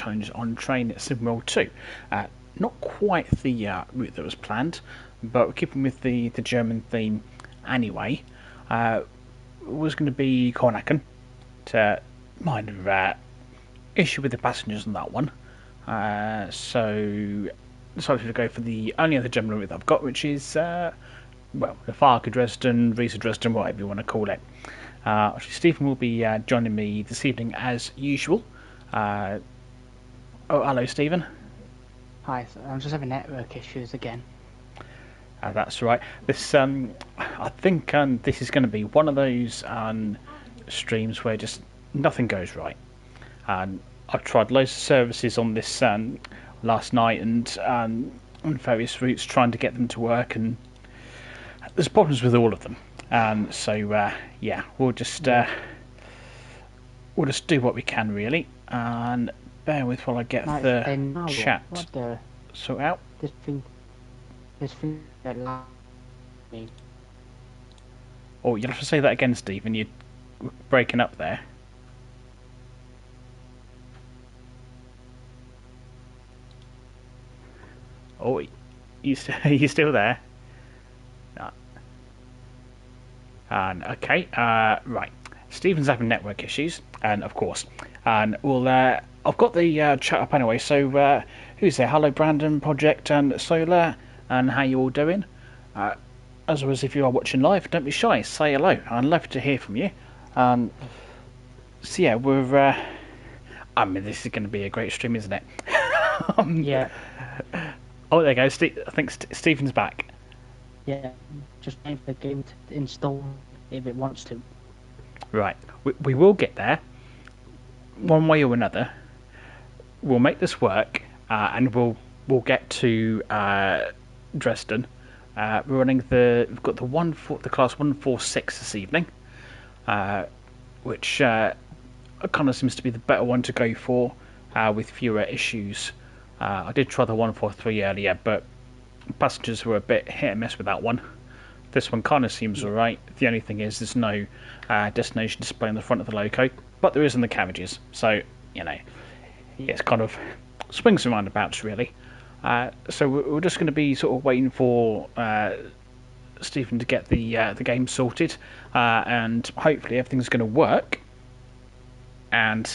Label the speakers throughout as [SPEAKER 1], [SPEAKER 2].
[SPEAKER 1] challenge on train SimWorld 2. Not quite the route that was planned, but keeping with the German theme anyway. Was going to be Kornacken to minor issue with the passengers on that one. So decided to go for the only other German route that I've got, which is the Riesa Dresden, Riesa Dresden, whatever you want to call it. Stephen will be joining me this evening as usual. Hello, Stephen.
[SPEAKER 2] Hi, I'm just having network issues again.
[SPEAKER 1] That's right. This, I think, this is going to be one of those streams where just nothing goes right. I've tried loads of services on this last night and on various routes trying to get them to work, and there's problems with all of them. We'll just do what we can really, and bear with while I get the chat sort out.
[SPEAKER 2] This thing that me.
[SPEAKER 1] Oh, you'll have to say that again, Stephen. You're breaking up there. Oh, you still there? No. And okay, right. Stephen's having network issues, and of course, and we'll. I've got the chat up anyway. So who's there? Hello, Brandon, Project, and Solar, and how you all doing? As well as if you are watching live, don't be shy. Say hello. I'd love to hear from you. So yeah, we're. I mean, this is going to be a great stream, isn't it?
[SPEAKER 2] Yeah.
[SPEAKER 1] Oh, there you go. I think Stephen's back.
[SPEAKER 2] Yeah, just waiting for the game to install if it wants to.
[SPEAKER 1] Right, we will get there, one way or another. We'll make this work, and we'll get to Dresden. We're running we've got the class 146 this evening, which kind of seems to be the better one to go for, with fewer issues. I did try the 143 earlier, but passengers were a bit hit and miss with that one. This one kind of seems alright. The only thing is there's no destination display on the front of the loco, but there is in the carriages. So, it's kind of swings and roundabouts, really. So we're just going to be sort of waiting for Stephen to get the game sorted, and hopefully everything's going to work, and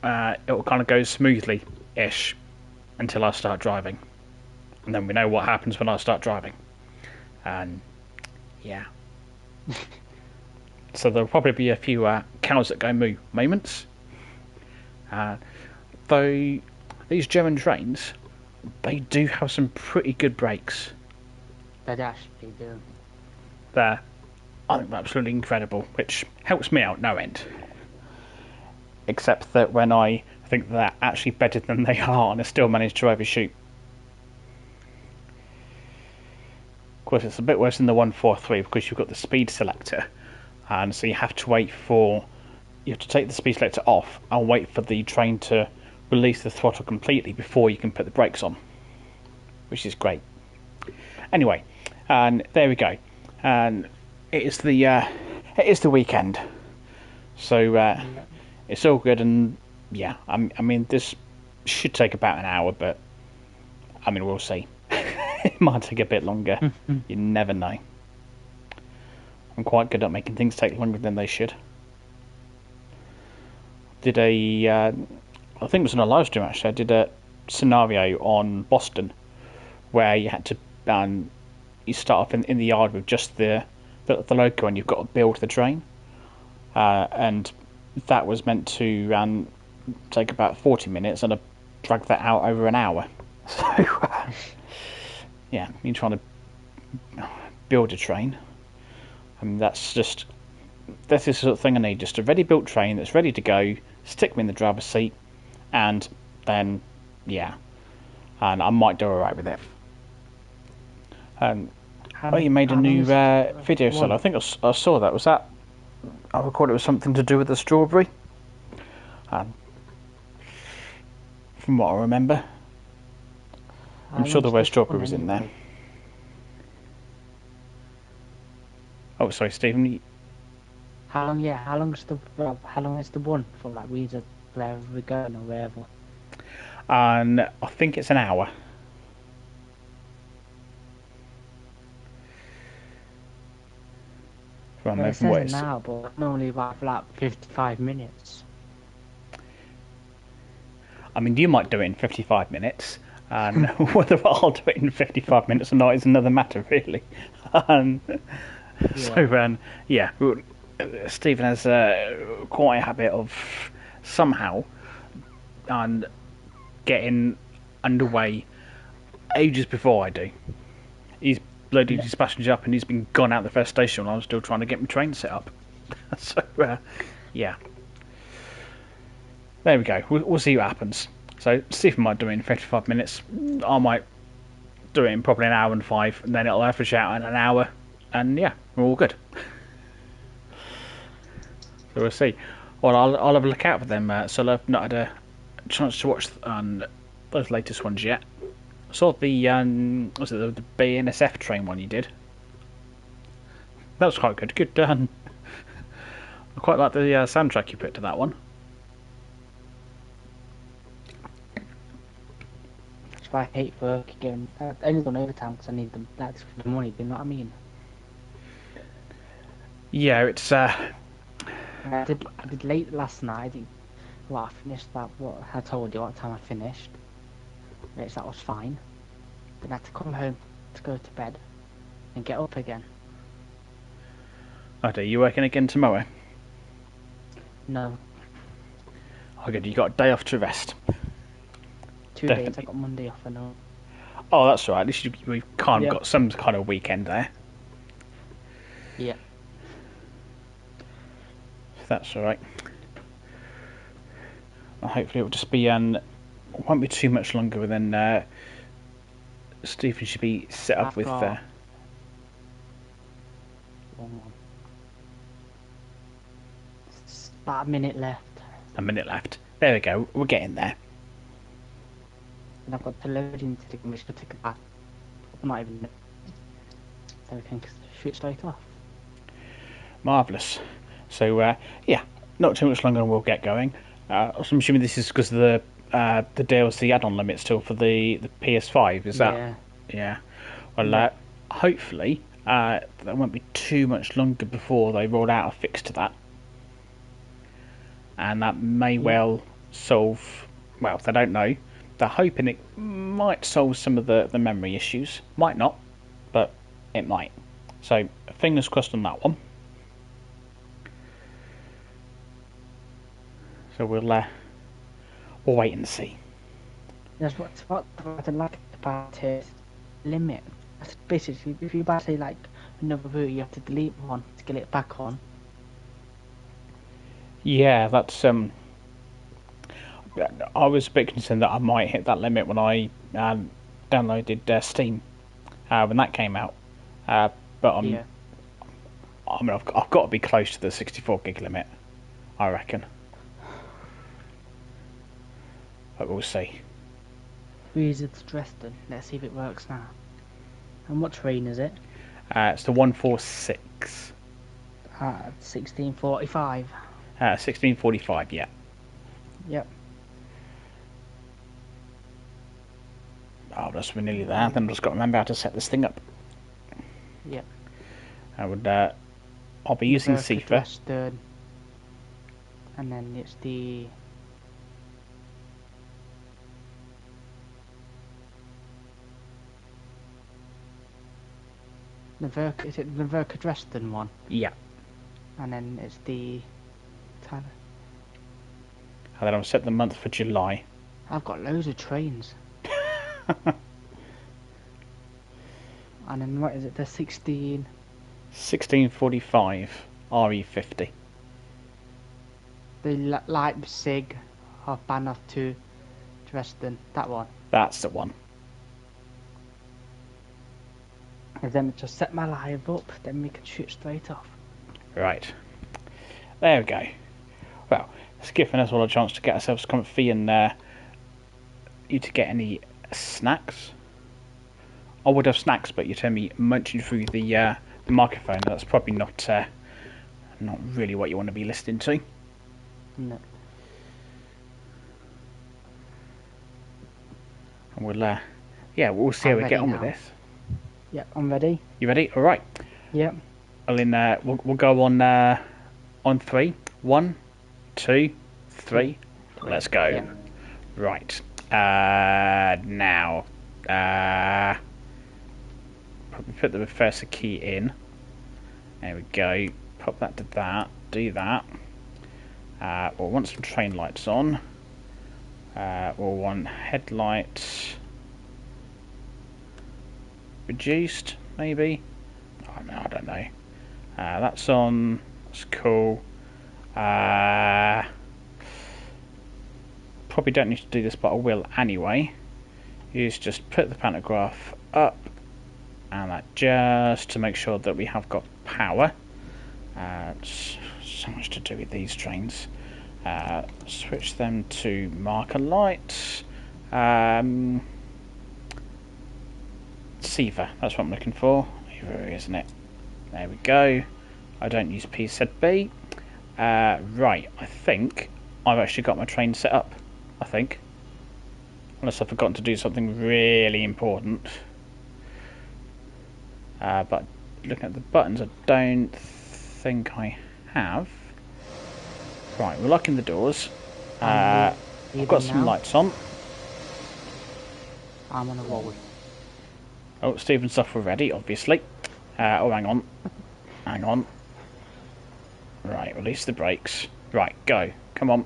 [SPEAKER 1] it'll kind of go smoothly-ish until I start driving. And then we know what happens when I start driving. And yeah. So there'll probably be a few cows that go moo moments. Though these German trains, they do have some pretty good brakes.
[SPEAKER 2] They actually do.
[SPEAKER 1] They're absolutely incredible, which helps me out no end. Except that when I think they're actually better than they are, and I still manage to overshoot. Of course, it's a bit worse than the 143 because you've got the speed selector, and so you have to take the speed selector off and wait for the train to release the throttle completely before you can put the brakes on, which is great. Anyway, and there we go, and it is the weekend, so it's all good. And yeah, I mean this should take about an hour, but I mean we'll see. It might take a bit longer. You never know. I'm quite good at making things take longer than they should. I think it was on a live stream actually. I did a scenario on Boston where you had to you start off in the yard with just the loco, and you've got to build the train, and that was meant to take about 40 minutes, and I dragged that out over an hour. So yeah, you're trying to build a train. I mean, that's the sort of thing I need. Just a ready-built train that's ready to go. Stick me in the driver's seat, and then and I might do alright with it. You made a new video, Solo. I think I saw that. Was that? I recall it was something to do with the strawberry. From what I remember. I'm sure there were strawberries in there. Oh, sorry, Stephen.
[SPEAKER 2] How long is the one from like Riesa wherever we're going or wherever?
[SPEAKER 1] and I think it's an hour. If I
[SPEAKER 2] Well, it
[SPEAKER 1] remember
[SPEAKER 2] says
[SPEAKER 1] what
[SPEAKER 2] an
[SPEAKER 1] it's.
[SPEAKER 2] hour, but normally about for like 55 minutes.
[SPEAKER 1] I mean, you might do it in 55 minutes, and whether I'll do it in 55 minutes or not is another matter, really. Um,
[SPEAKER 2] Yeah.
[SPEAKER 1] so, yeah, Stephen has quite a habit of somehow getting underway ages before I do. He's loaded his passenger up and he's been gone out the first station while I was still trying to get my train set up. So, yeah. There we go. We'll see what happens. So, Stephen might do it in 55 minutes. I might do it in probably an hour and 5, and then it'll average out in an hour. And yeah, we're all good. So we'll see. Well, I'll have a look out for them. So I've not had a chance to watch those latest ones yet. I saw the was it the BNSF train one you did? That was quite good. Good done. I quite like the soundtrack you put to that one.
[SPEAKER 2] That's why I hate work again. I only done overtime because I need that's for the money. Do you know what I mean?
[SPEAKER 1] Yeah, it's
[SPEAKER 2] I did late last night. I finished that. What I told you what time I finished. Which that was fine. Then I had to come home to go to bed and get up again.
[SPEAKER 1] okay. You working again tomorrow?
[SPEAKER 2] No,
[SPEAKER 1] Oh, good. You got a day off to rest.
[SPEAKER 2] 2 days. I
[SPEAKER 1] Definitely.
[SPEAKER 2] got Monday off. I know.
[SPEAKER 1] Oh, that's all right. At least we've kind of
[SPEAKER 2] Yeah.
[SPEAKER 1] got some kind of weekend there.
[SPEAKER 2] Yeah.
[SPEAKER 1] That's all right. Well, hopefully it'll just be won't be too much longer. Then Stephen should be set up
[SPEAKER 2] I've
[SPEAKER 1] with
[SPEAKER 2] got one. It's about a minute left,
[SPEAKER 1] a minute left. There we go. We're getting there.
[SPEAKER 2] and I've got to load into the which will take about not even so we can shoot straight off.
[SPEAKER 1] Marvellous. So yeah, not too much longer and we'll get going. I'm assuming this is because of the DLC add-on limit still for the PS5. Is that?
[SPEAKER 2] Yeah.
[SPEAKER 1] Yeah. Well,
[SPEAKER 2] Yeah.
[SPEAKER 1] hopefully that won't be too much longer before they roll out a fix to that, and that may well solve. Well, they don't know. They're hoping it might solve some of the memory issues. Might not, but it might. So fingers crossed on that one. So we'll wait and see.
[SPEAKER 2] That's what I like about it. Limit. That's basically if you buy say like another route, you have to delete one to get it back on.
[SPEAKER 1] Yeah, that's I was a bit concerned that I might hit that limit when I downloaded Steam when that came out. But
[SPEAKER 2] Yeah.
[SPEAKER 1] I mean, I've got to be close to the 64 gig limit, I reckon. But we'll see.
[SPEAKER 2] Riesa Dresden. Let's see if it works now. And what train is it?
[SPEAKER 1] It's the 146.
[SPEAKER 2] 1645.
[SPEAKER 1] 1645, yeah.
[SPEAKER 2] Yep.
[SPEAKER 1] Oh, we're nearly there. Then I've just got to remember how to set this thing up.
[SPEAKER 2] Yep.
[SPEAKER 1] I'll be using Cifa.
[SPEAKER 2] Dresden. And then it's the is it the Riesa Dresden one?
[SPEAKER 1] Yeah.
[SPEAKER 2] And then it's the Tyler.
[SPEAKER 1] And then I'll set the month for July.
[SPEAKER 2] I've got loads of trains. And then what is it? The
[SPEAKER 1] 1645 RE50.
[SPEAKER 2] the Leipzig of Bahnhof to Dresden. That one.
[SPEAKER 1] That's the one.
[SPEAKER 2] And then just set my live up. Then we can shoot straight off.
[SPEAKER 1] Right. There we go. Well, it's given us all a chance to get ourselves comfy and you to get any snacks. I would have snacks, but you tell me munching through the microphone. That's probably not really what you want to be listening to.
[SPEAKER 2] No.
[SPEAKER 1] And we'll see how
[SPEAKER 2] I'm
[SPEAKER 1] we get
[SPEAKER 2] ready
[SPEAKER 1] on with
[SPEAKER 2] now.
[SPEAKER 1] this.
[SPEAKER 2] Yep, I'm ready.
[SPEAKER 1] You ready? All right.
[SPEAKER 2] Yep.
[SPEAKER 1] Well, we'll go on three. One, two, three. Let's go.
[SPEAKER 2] Yep.
[SPEAKER 1] Right. Now. Probably put the reverser key in. There we go. Pop that to that. Do that. We'll want some train lights on. We'll want headlights reduced, maybe. Oh, no, I don't know. That's on. That's cool. Probably don't need to do this, but I will anyway. Is just put the pantograph up, and that just to make sure that we have got power. So much to do with these trains. Switch them to marker lights. Seaver, that's what I'm looking for. Here, isn't it? There we go. I don't use PZB. Right, I think I've actually got my train set up. I think. Unless I've forgotten to do something really important. But looking at the buttons, I don't think I have. Right, we're locking the doors. I've got some lights on.
[SPEAKER 2] I'm on a roll.
[SPEAKER 1] Oh, Stephen's stuff we're ready, obviously. Oh, hang on. Hang on. Right, release the brakes. Right, go. Come on.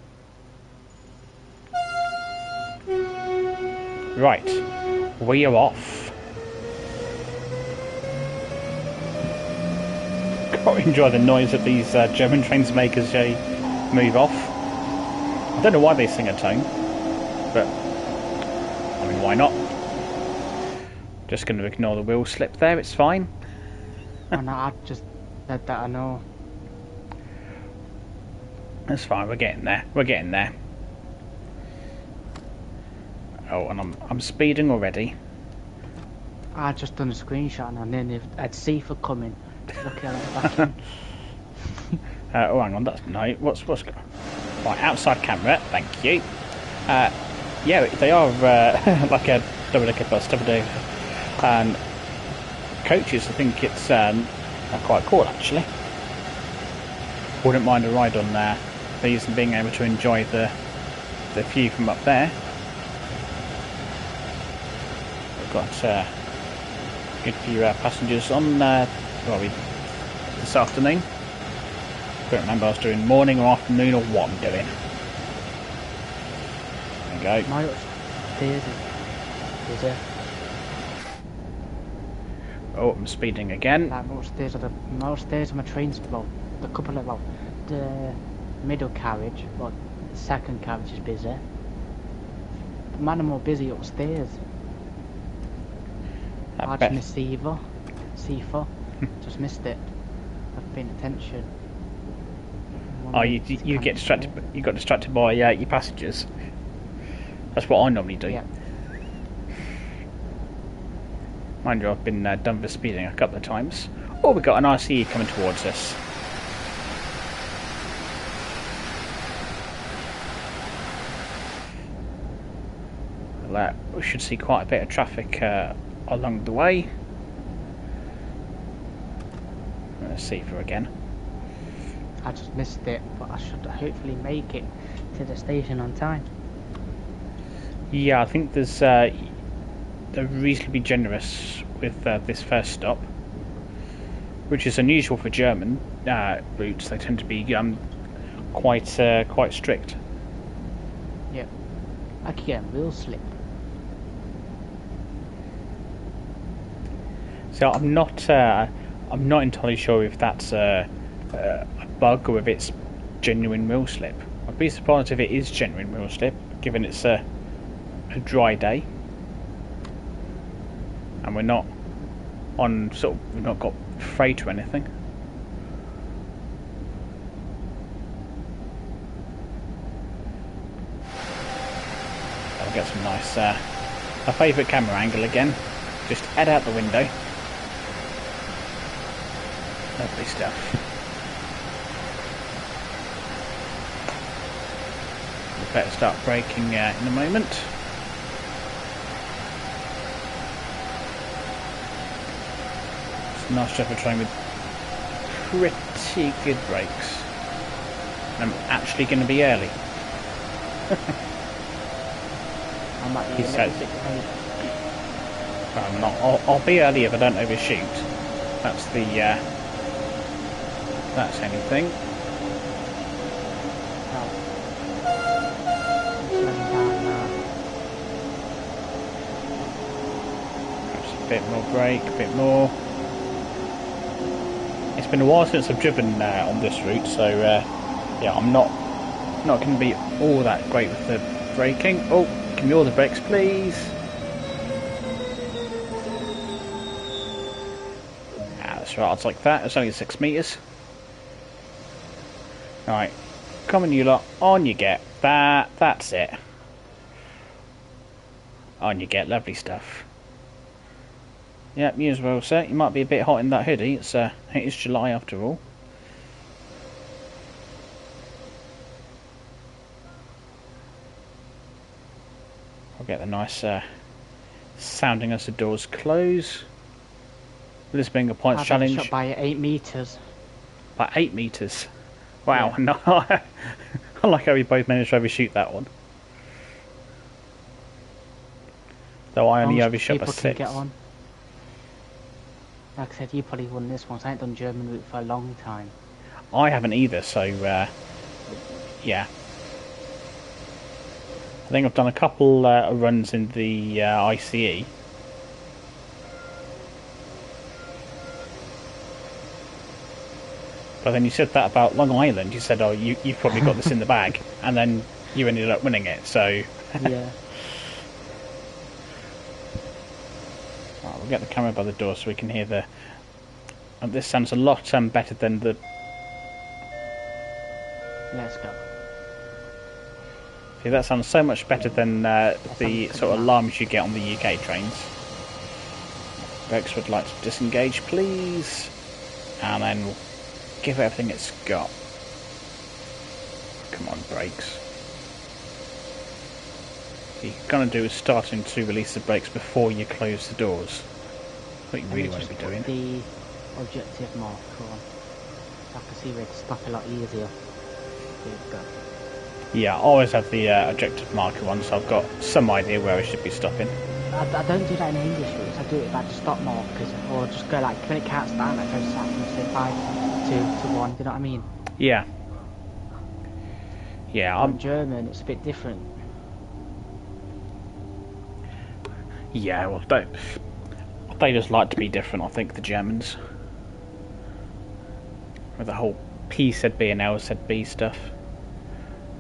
[SPEAKER 1] Right, we are off. Can't enjoy the noise that these German trains make as they move off. I don't know why they sing a tone, but I mean, why not? Just going to ignore the wheel slip there, it's fine.
[SPEAKER 2] And I just said that I know.
[SPEAKER 1] That's fine, we're getting there. We're getting there. Oh, and I'm speeding already.
[SPEAKER 2] I just done a screenshot and then I'd see for coming. Look at it back in.
[SPEAKER 1] Oh, hang on, that's no. What's right? Outside camera, thank you. Yeah, they are like a double-decker bus, double-decker and coaches. I think it's quite cool actually. Wouldn't mind a ride on these and being able to enjoy the view from up there. We've got a good few passengers on this afternoon. Couldn't remember I was doing morning or afternoon or what I'm doing. There we go.
[SPEAKER 2] My upstairs is there.
[SPEAKER 1] Oh, I'm speeding again.
[SPEAKER 2] Like my upstairs of my trains, well, the couple of, well, the middle carriage, well, the second carriage is busy. The man are more busy upstairs. I just missed Seaver. Just missed it. I've been attention.
[SPEAKER 1] Oh, you get distracted. You got distracted by your passengers. That's what I normally do.
[SPEAKER 2] Yeah.
[SPEAKER 1] Mind you, I've been done for speeding a couple of times. Oh, we've got an RCE coming towards us. Well, we should see quite a bit of traffic along the way. Let's see for again.
[SPEAKER 2] I just missed it, but I should hopefully make it to the station on time.
[SPEAKER 1] Yeah, I think they're reasonably generous with this first stop, which is unusual for German routes. They tend to be quite strict.
[SPEAKER 2] Yep. I could get a wheel slip.
[SPEAKER 1] So I'm not entirely sure if that's a bug or if it's genuine wheel slip. I'd be surprised if it is genuine wheel slip, given it's a dry day, and we're not on we've not got freight or anything. I'll get some nice my favourite camera angle again. Just head out the window. Lovely stuff. We better start braking in a moment. Nice job of trying with pretty good brakes. I'm actually going to be early.
[SPEAKER 2] I might be
[SPEAKER 1] He
[SPEAKER 2] a little
[SPEAKER 1] said.
[SPEAKER 2] bit late.
[SPEAKER 1] I'm not. I'll be early if I don't overshoot. That's the. That's anything.
[SPEAKER 2] Right. Slowing down now.
[SPEAKER 1] Perhaps a bit more brake, a bit more. It's been a while since I've driven on this route, so yeah, I'm not going to be all that great with the braking. Oh, give me all the brakes, please. That's right, I'd like that. It's only 6 metres. Right, come on you lot, on you get. That's it. On you get, lovely stuff. Yep, you as well, sir. You might be a bit hot in that hoodie. It is July after all. I'll get the nice sounding as the doors close. With this being a points challenge.
[SPEAKER 2] Shot by 8 metres.
[SPEAKER 1] By 8 metres. Wow,
[SPEAKER 2] Yeah.
[SPEAKER 1] no, I like how we both managed to overshoot that one. Though I only overshot by 6.
[SPEAKER 2] Get on. Like I said, you probably won this one, so I ain't done German route for a long time.
[SPEAKER 1] I haven't either, so yeah. I think I've done a couple runs in the ICE. But then you said that about Long Island. You said, oh, you've probably got this in the bag. And then you ended up winning it, so...
[SPEAKER 2] Yeah.
[SPEAKER 1] Right, we'll get the camera by the door so we can hear the... this sounds a lot better than the...
[SPEAKER 2] Let's go.
[SPEAKER 1] See, that sounds so much better than the sort of alarms you get on the UK trains. Rex would like to disengage, please. And then we'll give it everything it's got. Come on, brakes. What you're going to do is starting to release the brakes before you close the doors. What you really want to be doing.
[SPEAKER 2] The objective marker on. So I can see where to stop a lot easier. There we go.
[SPEAKER 1] Yeah, I always have the objective marker on, so I've got some idea where I should be stopping.
[SPEAKER 2] I don't do that in English routes. I do it by the stop markers, or just go like when it counts down, I go start from say 5, 2 to 1. Do you know what I mean?
[SPEAKER 1] Yeah. Yeah,
[SPEAKER 2] I'm German. It's a bit different.
[SPEAKER 1] Yeah, well, they just like to be different. I think the Germans, with the whole P said B and L said B stuff.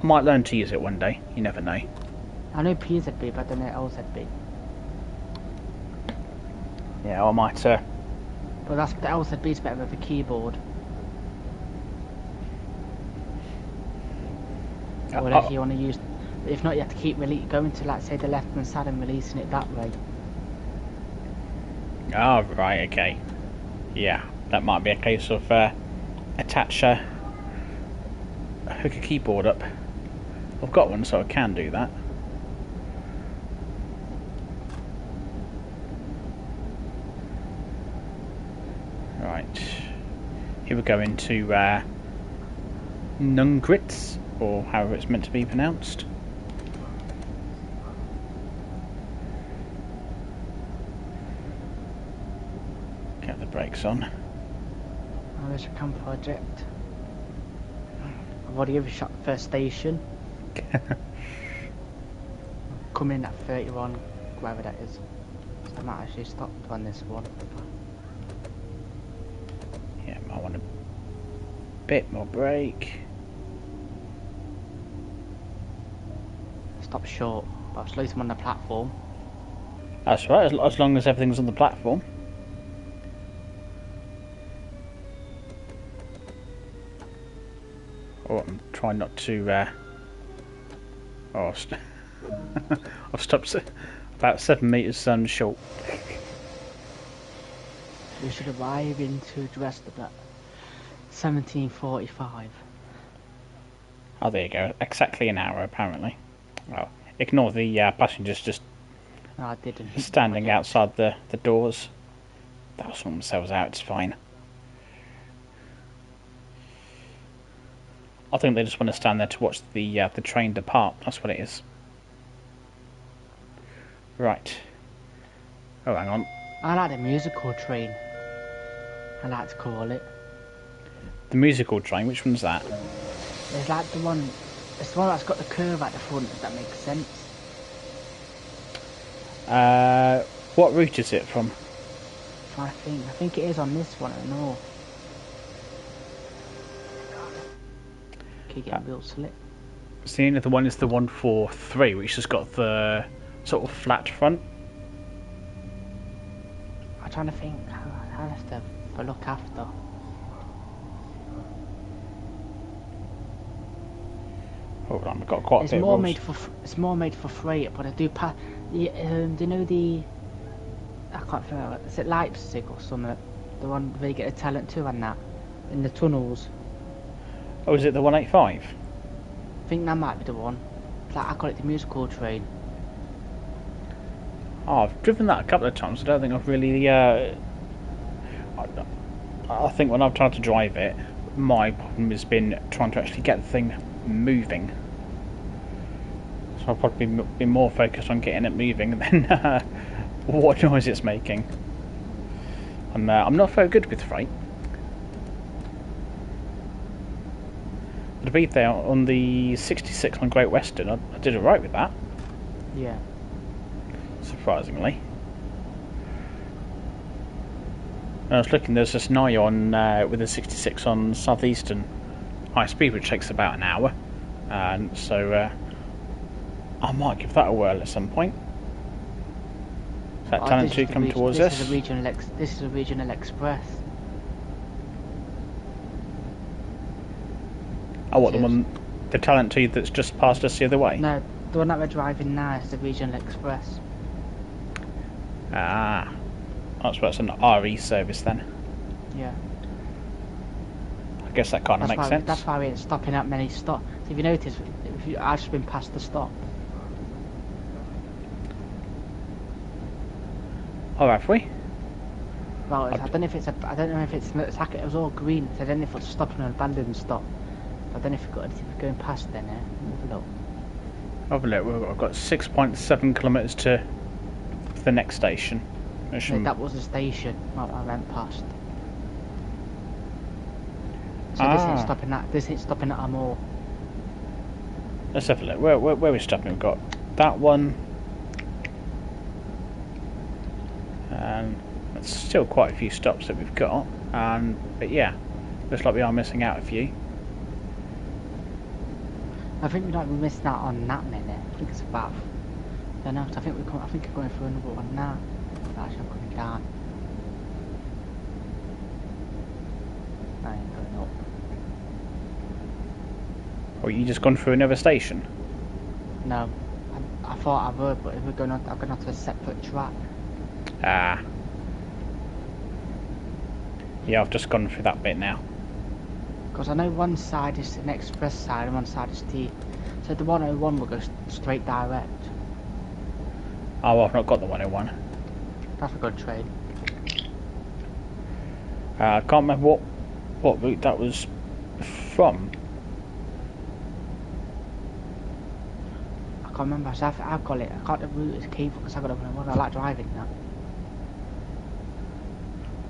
[SPEAKER 1] I might learn to use it one day. You never know.
[SPEAKER 2] I know P said B, but I don't know L said B.
[SPEAKER 1] Yeah, I might.
[SPEAKER 2] But that's the L said B is better with a keyboard. Or if you want to use, if not, you have to keep going to like say the left hand side and releasing it that way.
[SPEAKER 1] Oh, right, okay. Yeah, that might be a case of attach hook a keyboard up. I've got one, so I can do that. Right, here we go into Nungritz, or however it's meant to be pronounced. Get the brakes on.
[SPEAKER 2] Oh, there's a camp project. I've already overshot the first station. Coming in at 31, wherever that is. So I might actually stop on this one.
[SPEAKER 1] Yeah, I want a bit more brake.
[SPEAKER 2] Stop short, but I've slowed him on the platform.
[SPEAKER 1] That's right, as long as everything's on the platform. Oh, I'm trying not to... Oh, I've stopped about 7 metres short.
[SPEAKER 2] We should arrive into Dresden at 17:45.
[SPEAKER 1] Oh, there you go. Exactly an hour, apparently. Well, ignore the passengers just
[SPEAKER 2] No, I didn't.
[SPEAKER 1] standing outside the doors. They'll sort themselves out, it's fine. I think they just want to stand there to watch the train depart. That's what it is. Right. Oh, hang on.
[SPEAKER 2] I like the musical train. I like to call it.
[SPEAKER 1] The musical train, which one's that?
[SPEAKER 2] It's like the one. It's the one that's got the curve at the front. If that makes sense.
[SPEAKER 1] What route is it from?
[SPEAKER 2] I think it is on this one. I don't know. Keep getting real slick.
[SPEAKER 1] So the only other one is the 143, which has got the sort of flat front.
[SPEAKER 2] I'm trying to think. I have to look after.
[SPEAKER 1] Hold on, I've got quite a bit of rules.
[SPEAKER 2] It's more made for freight, but I do pass. Do you know the? I can't remember. Is it Leipzig or something? The one where you get a talent too and that in the tunnels.
[SPEAKER 1] Oh, is it the 185?
[SPEAKER 2] I think that might be the one. Like I call it the musical train.
[SPEAKER 1] Oh, I've driven that a couple of times. I don't think I've really. I think when I've tried to drive it, my problem has been trying to actually get the thing moving. So I'll probably be more focused on getting it moving than what noise it's making. I'm not very good with freight. To be there on the 66 on Great Western, I did alright with that.
[SPEAKER 2] Yeah.
[SPEAKER 1] Surprisingly. And I was looking, there's this nigh on with a 66 on Southeastern high speed, which takes about an hour. And so I might give that a whirl at some point. Is that Talent 2 come towards us?
[SPEAKER 2] This is a regional express.
[SPEAKER 1] Oh, what, the Talent 2 that's just passed us the other way?
[SPEAKER 2] No, the one that we're driving now is the regional express.
[SPEAKER 1] Ah, that's an RE service then.
[SPEAKER 2] Yeah.
[SPEAKER 1] I guess that kind of makes sense.
[SPEAKER 2] That's why we ain't stopping at many stops. So if you notice, I've just been past the stop.
[SPEAKER 1] Oh, have we?
[SPEAKER 2] Well, I don't know if it's like it was all green. So I don't know if it's stopping or abandoned stop. I don't know if we've got anything going past then. Have a look.
[SPEAKER 1] Have a look. I've got 6.7 kilometres to the next station.
[SPEAKER 2] No, that was the station I went past. So this ain't stopping at Amor.
[SPEAKER 1] Let's have a look. Where are we stopping? We've got that one. And that's still quite a few stops that we've got. But yeah, looks like we are missing out a few.
[SPEAKER 2] I think we might be missing out on that many. I think it's about. I don't know. I think we're going for another one now. Actually, I'm coming down. I ain't going up.
[SPEAKER 1] Oh, you just gone through another station?
[SPEAKER 2] No, I thought I would, but if we're going on, I'm going onto a separate track.
[SPEAKER 1] Ah. Yeah, I've just gone through that bit now.
[SPEAKER 2] Because I know one side is an express side and one side is T. So the 101 will go straight direct.
[SPEAKER 1] Oh, well, I've not got the 101.
[SPEAKER 2] That's a good trade.
[SPEAKER 1] I can't remember what route that was from.
[SPEAKER 2] I can't remember. So I've got it. I got the route as key because I got the 101. I like driving now.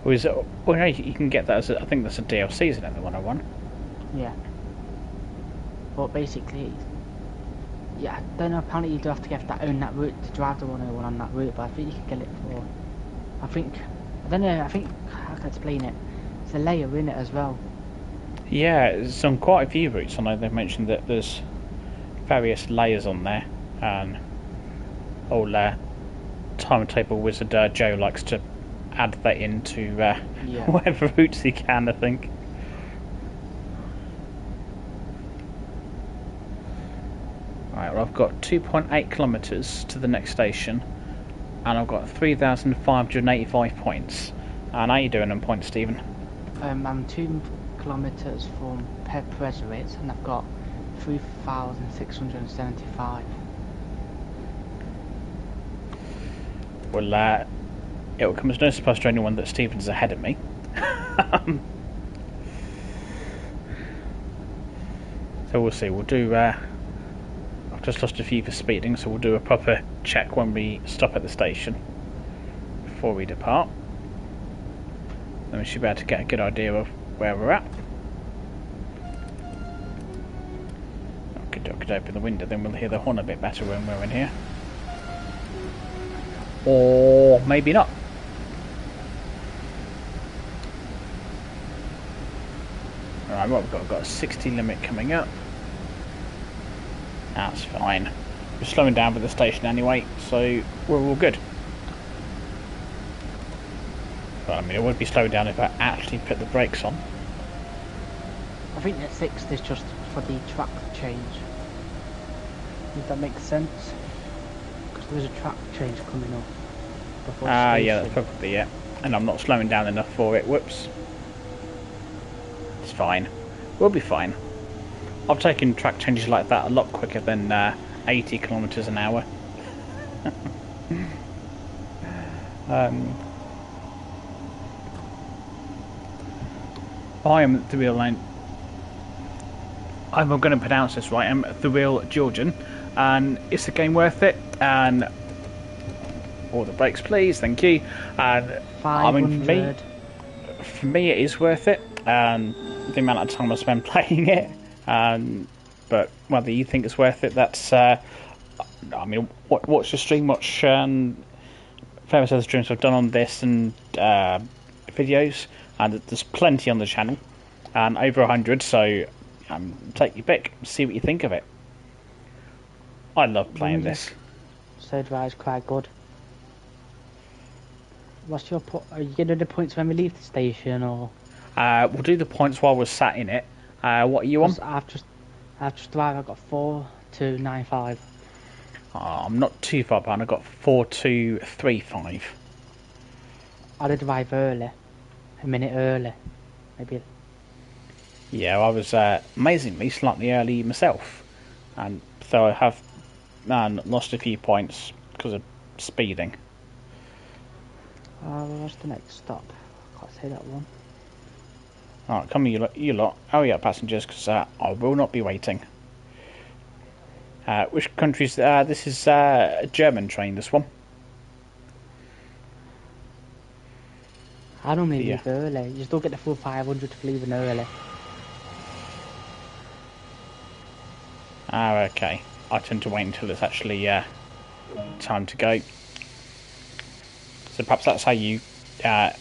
[SPEAKER 1] Or is it? Well, no, you can get that as I think that's a DLC, isn't it? The 101.
[SPEAKER 2] Yeah. But basically, yeah, I don't know. Apparently, you do have to get that own that route to drive the 101 on that route. But I think you can get it for. I don't know. I think how can I explain it? It's a layer in it as well.
[SPEAKER 1] Yeah, it's on quite a few routes. I know they've mentioned that there's various layers on there, and old timetable wizard Joe likes to add that into whatever routes he can, I think. Right, well, I've got 2.8 kilometres to the next station, and I've got 3,585 points. And how are you doing on points, Stephen?
[SPEAKER 2] I'm 2 kilometres from Preserate, and I've got 3,675.
[SPEAKER 1] Well, it will come as no surprise to anyone that Stephen's ahead of me. So we'll see. We'll do. I've just lost a few for speeding, so we'll do a proper check when we stop at the station before we depart. Then we should be able to get a good idea of where we're at. I could open the window, then we'll hear the horn a bit better when we're in here. Or maybe not. Alright, what we've got a 60 limit coming up. That's fine. We're slowing down for the station anyway, so we're all good. But I mean, it would be slowing down if I actually put the brakes on.
[SPEAKER 2] I think that 60 is just for the track change. If that makes sense. Because there's a track change coming up.
[SPEAKER 1] Yeah, that's probably it. And I'm not slowing down enough for it. Whoops. It's fine. We'll be fine. I've taken track changes like that a lot quicker than 80 kilometers an hour. I am the real line. I'm going to pronounce this right. I'm the real Georgian, and is the game worth it? And all the brakes, please, thank you. And I mean, for me, it is worth it. And the amount of time I spend playing it. But whether you think it's worth it, that's. I mean, watch the stream, watch various other streams I've done on this and videos, and there's plenty on the channel, and over 100. So take your pick, see what you think of it. I love playing this.
[SPEAKER 2] So do I. It's quite good. What's your are you getting the points when we leave the station, or?
[SPEAKER 1] We'll do the points while we're sat in it. What are you on?
[SPEAKER 2] I've just arrived. I've got 4295.
[SPEAKER 1] I'm not too far behind. I've got 4235.
[SPEAKER 2] I did arrive early, a minute early, maybe.
[SPEAKER 1] Yeah, I was amazingly slightly early myself, and so I have lost a few points because of speeding.
[SPEAKER 2] What's the next stop? I can't say that one.
[SPEAKER 1] Alright, come here, you lot. Oh yeah, passengers, because I will not be waiting. Which country's... this is a German train, this one.
[SPEAKER 2] I normally leave early. You still get the full 500 for leaving early.
[SPEAKER 1] Okay. I tend to wait until it's actually time to go. So perhaps that's how you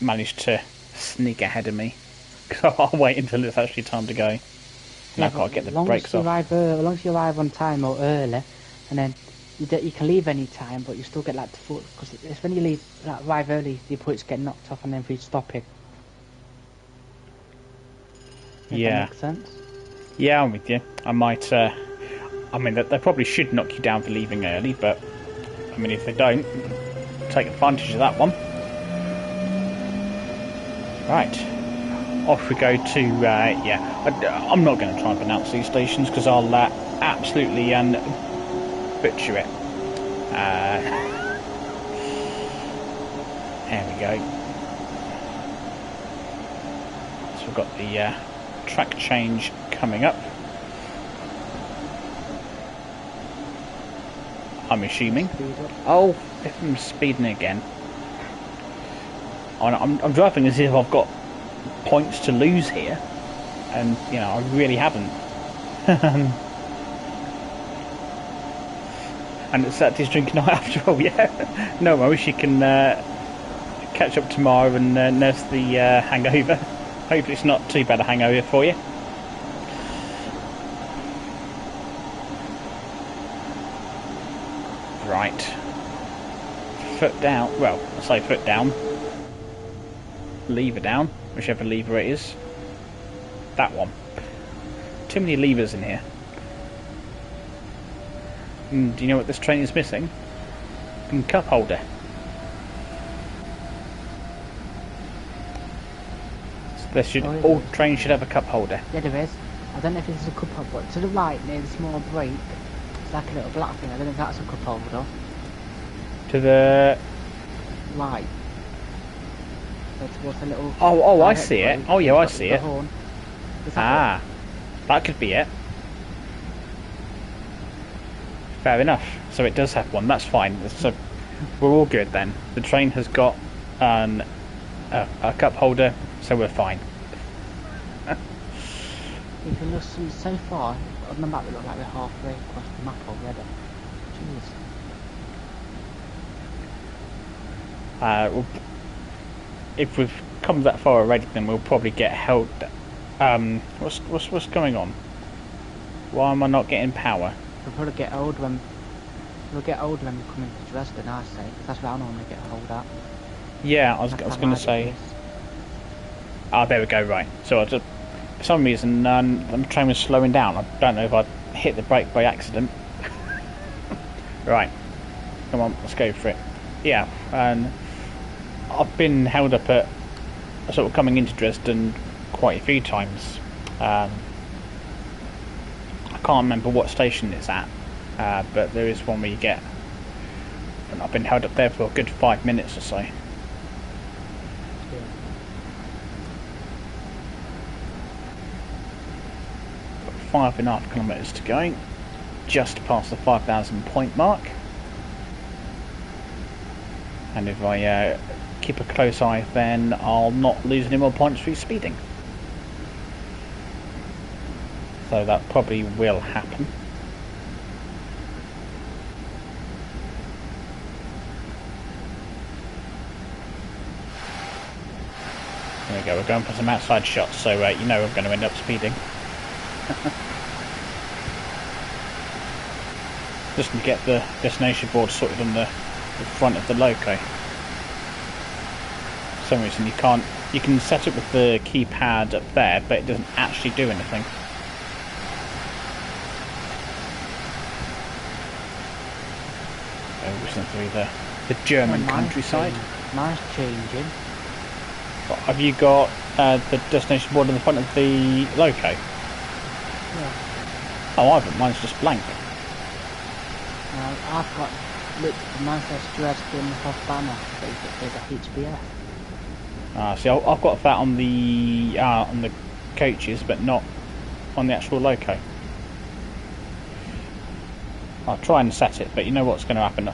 [SPEAKER 1] managed to sneak ahead of me. So I'll wait until it's actually time to go. And
[SPEAKER 2] Yeah,
[SPEAKER 1] I've got to get the brakes off.
[SPEAKER 2] As long as you arrive on time or early, and then you can leave any time, but you still get like the full. Because it's when you leave, arrive early, your points get knocked off, and then for you stopping.
[SPEAKER 1] Yeah.
[SPEAKER 2] That makes sense.
[SPEAKER 1] Yeah, I'm with you. I might. I mean, they probably should knock you down for leaving early, but I mean, if they don't, take advantage of that one. Right. Off we go to, I'm not going to try and pronounce these stations because I'll absolutely butcher it. There we go. So we've got the track change coming up. I'm assuming. Oh, if I'm speeding again. I'm driving as if I've got points to lose here, and you know I really haven't. And it's Saturday's drinking night after all. Yeah, no worries. You can catch up tomorrow and nurse the hangover. Hopefully it's not too bad a hangover for you. Right, foot down. Well, I say foot down. Lever down, whichever lever it is. That one. Too many levers in here. Do you know what this train is missing? A cup holder. So all trains should have a cup holder.
[SPEAKER 2] Yeah, there is. I don't know if this is a cup holder, but to the right near the small brake, it's like a little black thing. I don't know if that's a cup holder.
[SPEAKER 1] To the
[SPEAKER 2] right. So towards the little
[SPEAKER 1] Oh, I
[SPEAKER 2] direct
[SPEAKER 1] see it.
[SPEAKER 2] road,
[SPEAKER 1] Oh, yeah,
[SPEAKER 2] it's
[SPEAKER 1] I
[SPEAKER 2] got
[SPEAKER 1] see
[SPEAKER 2] the
[SPEAKER 1] it.
[SPEAKER 2] horn. Is that
[SPEAKER 1] Ah, that could be it. Fair enough. So it does have one. That's fine. So we're all good then. The train has got a cup holder, so we're fine.
[SPEAKER 2] it? You can look so far on the map. It looks like we're halfway across the map already. Jeez.
[SPEAKER 1] If we've come that far already, then we'll probably get held. What's going on? Why am I not getting power?
[SPEAKER 2] We'll probably get old when we come into Dresden. I say, 'cause that's where I normally get hold at.
[SPEAKER 1] Yeah, I was going to say. Ah, there we go. Right. So for some reason, the train was slowing down. I don't know if I hit the brake by accident. Right. Come on, let's go for it. Yeah, and I've been held up at sort of coming into Dresden quite a few times. I can't remember what station it's at, but there is one where you get. And I've been held up there for a good 5 minutes or so. 5.5 kilometres to go, just past the 5,000 point mark. And if I keep a close eye, then I'll not lose any more points through speeding. So that probably will happen. There we go, we're going for some outside shots, so you know we're going to end up speeding. Just to get the destination board sorted on the front of the loco. For some reason you can set it with the keypad up there, but it doesn't actually do anything. Whizzing through the German countryside.
[SPEAKER 2] Nice changing.
[SPEAKER 1] Have you got the destination board on the front of the loco?
[SPEAKER 2] Yeah.
[SPEAKER 1] Oh, I haven't. Mine's just blank.
[SPEAKER 2] I've got mine says Dresden Hofbanner, but there's a HBF.
[SPEAKER 1] See, I've got that on the coaches, but not on the actual loco. I'll try and set it, but you know what's going to happen,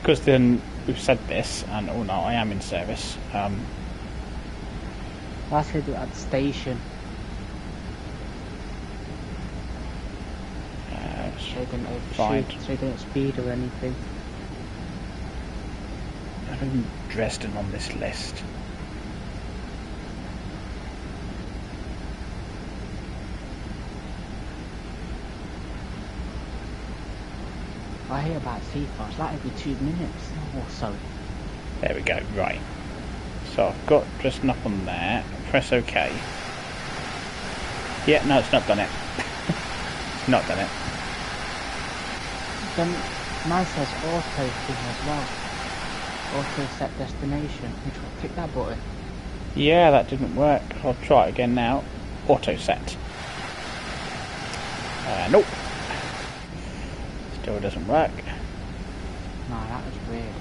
[SPEAKER 1] because then we've said this, and oh no, I am in service.
[SPEAKER 2] I said it at the station. So they didn't overshoot, so they didn't speed or anything.
[SPEAKER 1] I haven't Dresden on this list.
[SPEAKER 2] I hear about Seafar, it's like every 2 minutes or so.
[SPEAKER 1] There we go, right. So I've got Dresden up on there, press OK. Yeah, no, it's not done it. It's not done it.
[SPEAKER 2] Then mine says auto thing as well. Auto set destination. Which one? Click that button.
[SPEAKER 1] Yeah, that didn't work. I'll try it again now. Auto set. Nope. Still doesn't work.
[SPEAKER 2] No, that was weird.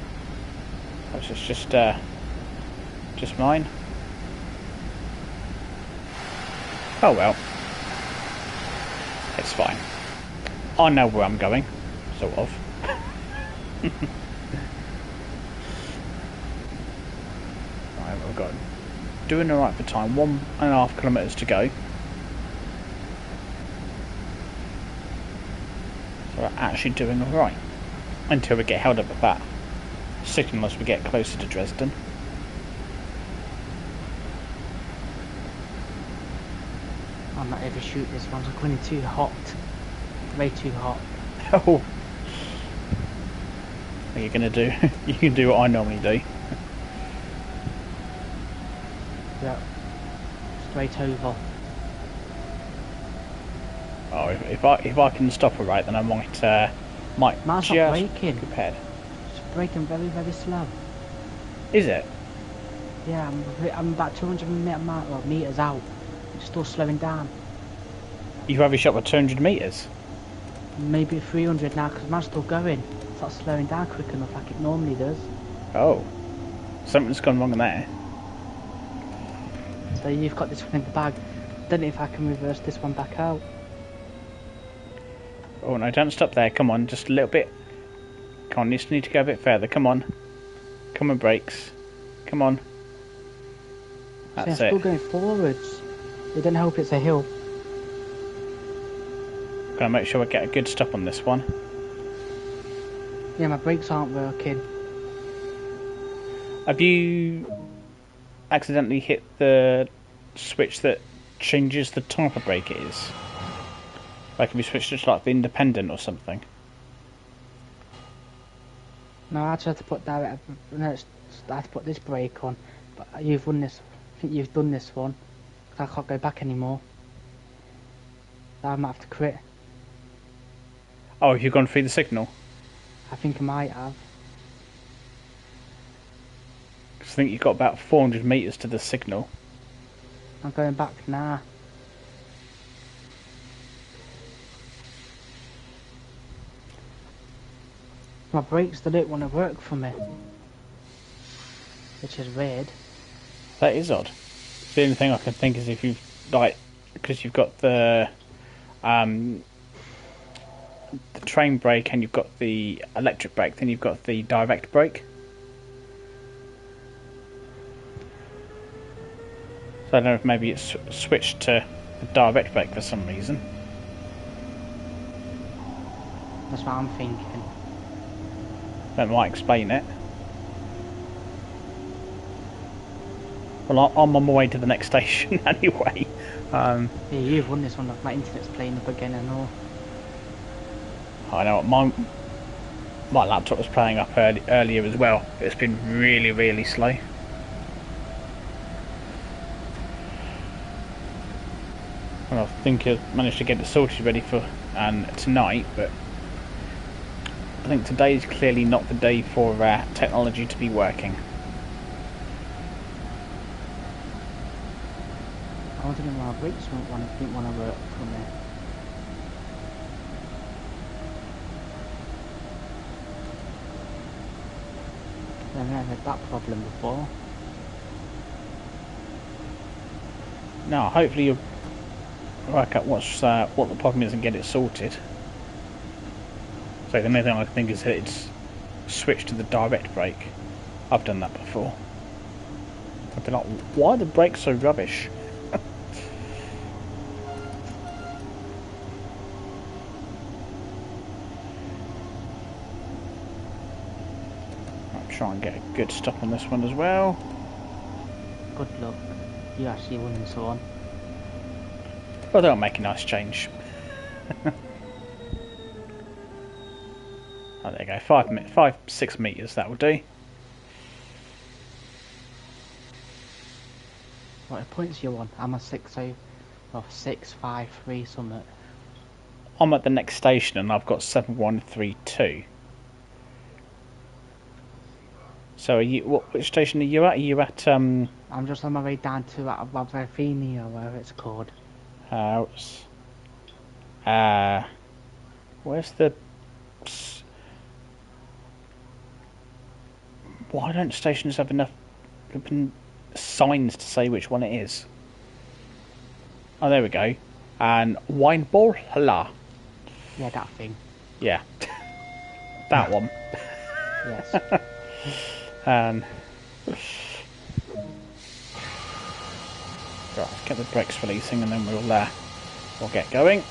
[SPEAKER 1] That's just mine. Oh well. It's fine. I know where I'm going. Sort of. Right, we've got doing alright for time. 1.5 kilometres to go. So we're actually doing alright. Until we get held up at that signal as we get closer to Dresden.
[SPEAKER 2] I might overshoot this one. It's going too hot. Way too hot.
[SPEAKER 1] Oh. What are you going to do? You can do what I normally do.
[SPEAKER 2] Yep. Straight over.
[SPEAKER 1] Oh, if I can stop her right, then I might
[SPEAKER 2] Mine's
[SPEAKER 1] just
[SPEAKER 2] not braking.
[SPEAKER 1] prepared.
[SPEAKER 2] It's braking very, very slow.
[SPEAKER 1] Is it?
[SPEAKER 2] Yeah, I'm about 200 meters out. It's still slowing down.
[SPEAKER 1] You have your shot for 200 metres?
[SPEAKER 2] Maybe 300 now because mine's still going. It's not slowing down quick enough like it normally does.
[SPEAKER 1] Oh. Something's gone wrong there.
[SPEAKER 2] So you've got this one in the bag. Don't know if I can reverse this one back out.
[SPEAKER 1] Oh no, don't stop there. Come on, just a little bit. Come on, you just need to go a bit further. Come on. Come on, brakes. Come on.
[SPEAKER 2] See, I'm
[SPEAKER 1] That's
[SPEAKER 2] still
[SPEAKER 1] it.
[SPEAKER 2] going forwards. It doesn't help it's a hill.
[SPEAKER 1] Gotta make sure I get a good stop on this one.
[SPEAKER 2] Yeah, my brakes aren't working.
[SPEAKER 1] Have you accidentally hit the switch that changes the type of brake it is? Like if you switched it to like the independent or something?
[SPEAKER 2] No, I actually had to put that. No, I had to put this brake on. But you've won this. I think you've done this one. 'Cause I can't go back anymore. I might have to quit.
[SPEAKER 1] Oh, have you gone through the signal?
[SPEAKER 2] I think I might have.
[SPEAKER 1] Because I think you've got about 400 metres to the signal.
[SPEAKER 2] I'm going back now. My brakes, they don't want to work for me. Which is weird.
[SPEAKER 1] That is odd. The only thing I can think is if you've, like, because you've got the train brake and you've got the electric brake, then you've got the direct brake. So I don't know if maybe it's switched to the direct brake for some reason.
[SPEAKER 2] That's what I'm thinking.
[SPEAKER 1] That might explain it. Well, I'm on my way to the next station anyway.
[SPEAKER 2] Yeah, you've won this one. My internet's playing up again and all.
[SPEAKER 1] I know my laptop was playing up earlier as well. It's been really, really slow. Well, I think I managed to get it sorted ready for tonight, but I think today is clearly not the day for technology to be working.
[SPEAKER 2] I wanted to know my brakes didn't want to work for me. I've never had that problem before.
[SPEAKER 1] Now, hopefully you'll work out what the problem is and get it sorted. So the main thing I think is that it's switched to the direct brake. I've done that before. I've been like, why are the brakes so rubbish? I'll try and get a good stop on this one as well.
[SPEAKER 2] Good luck. You actually won this one.
[SPEAKER 1] But that'll make a nice change. Oh, there you go. 6 metres, that will do.
[SPEAKER 2] What points you on? I'm a 6-5-3 summit.
[SPEAKER 1] I'm at the next station and I've got 7132. So are you? Which station are you at? Are you at
[SPEAKER 2] I'm just on my way down to Aberfini or whatever it's called.
[SPEAKER 1] Where's the? Why don't stations have enough signs to say which one it is? Oh, there we go. And Weinball.
[SPEAKER 2] Yeah, that thing.
[SPEAKER 1] Yeah, that one.
[SPEAKER 2] Yes.
[SPEAKER 1] And right, get the brakes releasing, and then we'll get going.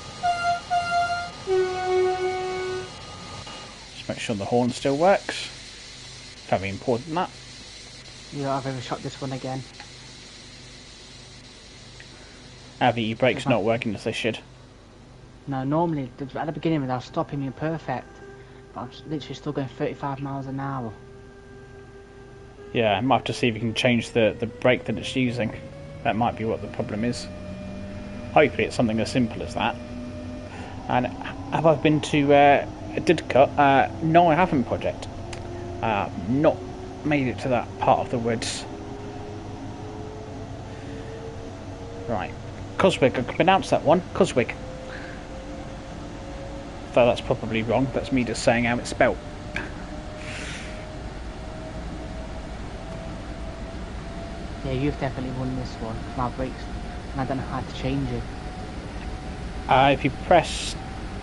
[SPEAKER 1] Just make sure the horn still works. Very important, that.
[SPEAKER 2] Yeah, I've overshot this one again.
[SPEAKER 1] Avi, your brakes not working as they should.
[SPEAKER 2] No, normally at the beginning I was stopping me perfect, but I'm literally still going 35 miles an hour.
[SPEAKER 1] Yeah, I might have to see if you can change the brake that it's using. That might be what the problem is. Hopefully it's something as simple as that. And have I been to Didcot? No, I haven't, project. Not made it to that part of the woods. Right. Coswig, I can pronounce that one. Coswig. Though that's probably wrong. That's me just saying how it's spelt.
[SPEAKER 2] Yeah, you've definitely won this one. My brakes, and I don't know how to change it.
[SPEAKER 1] If you press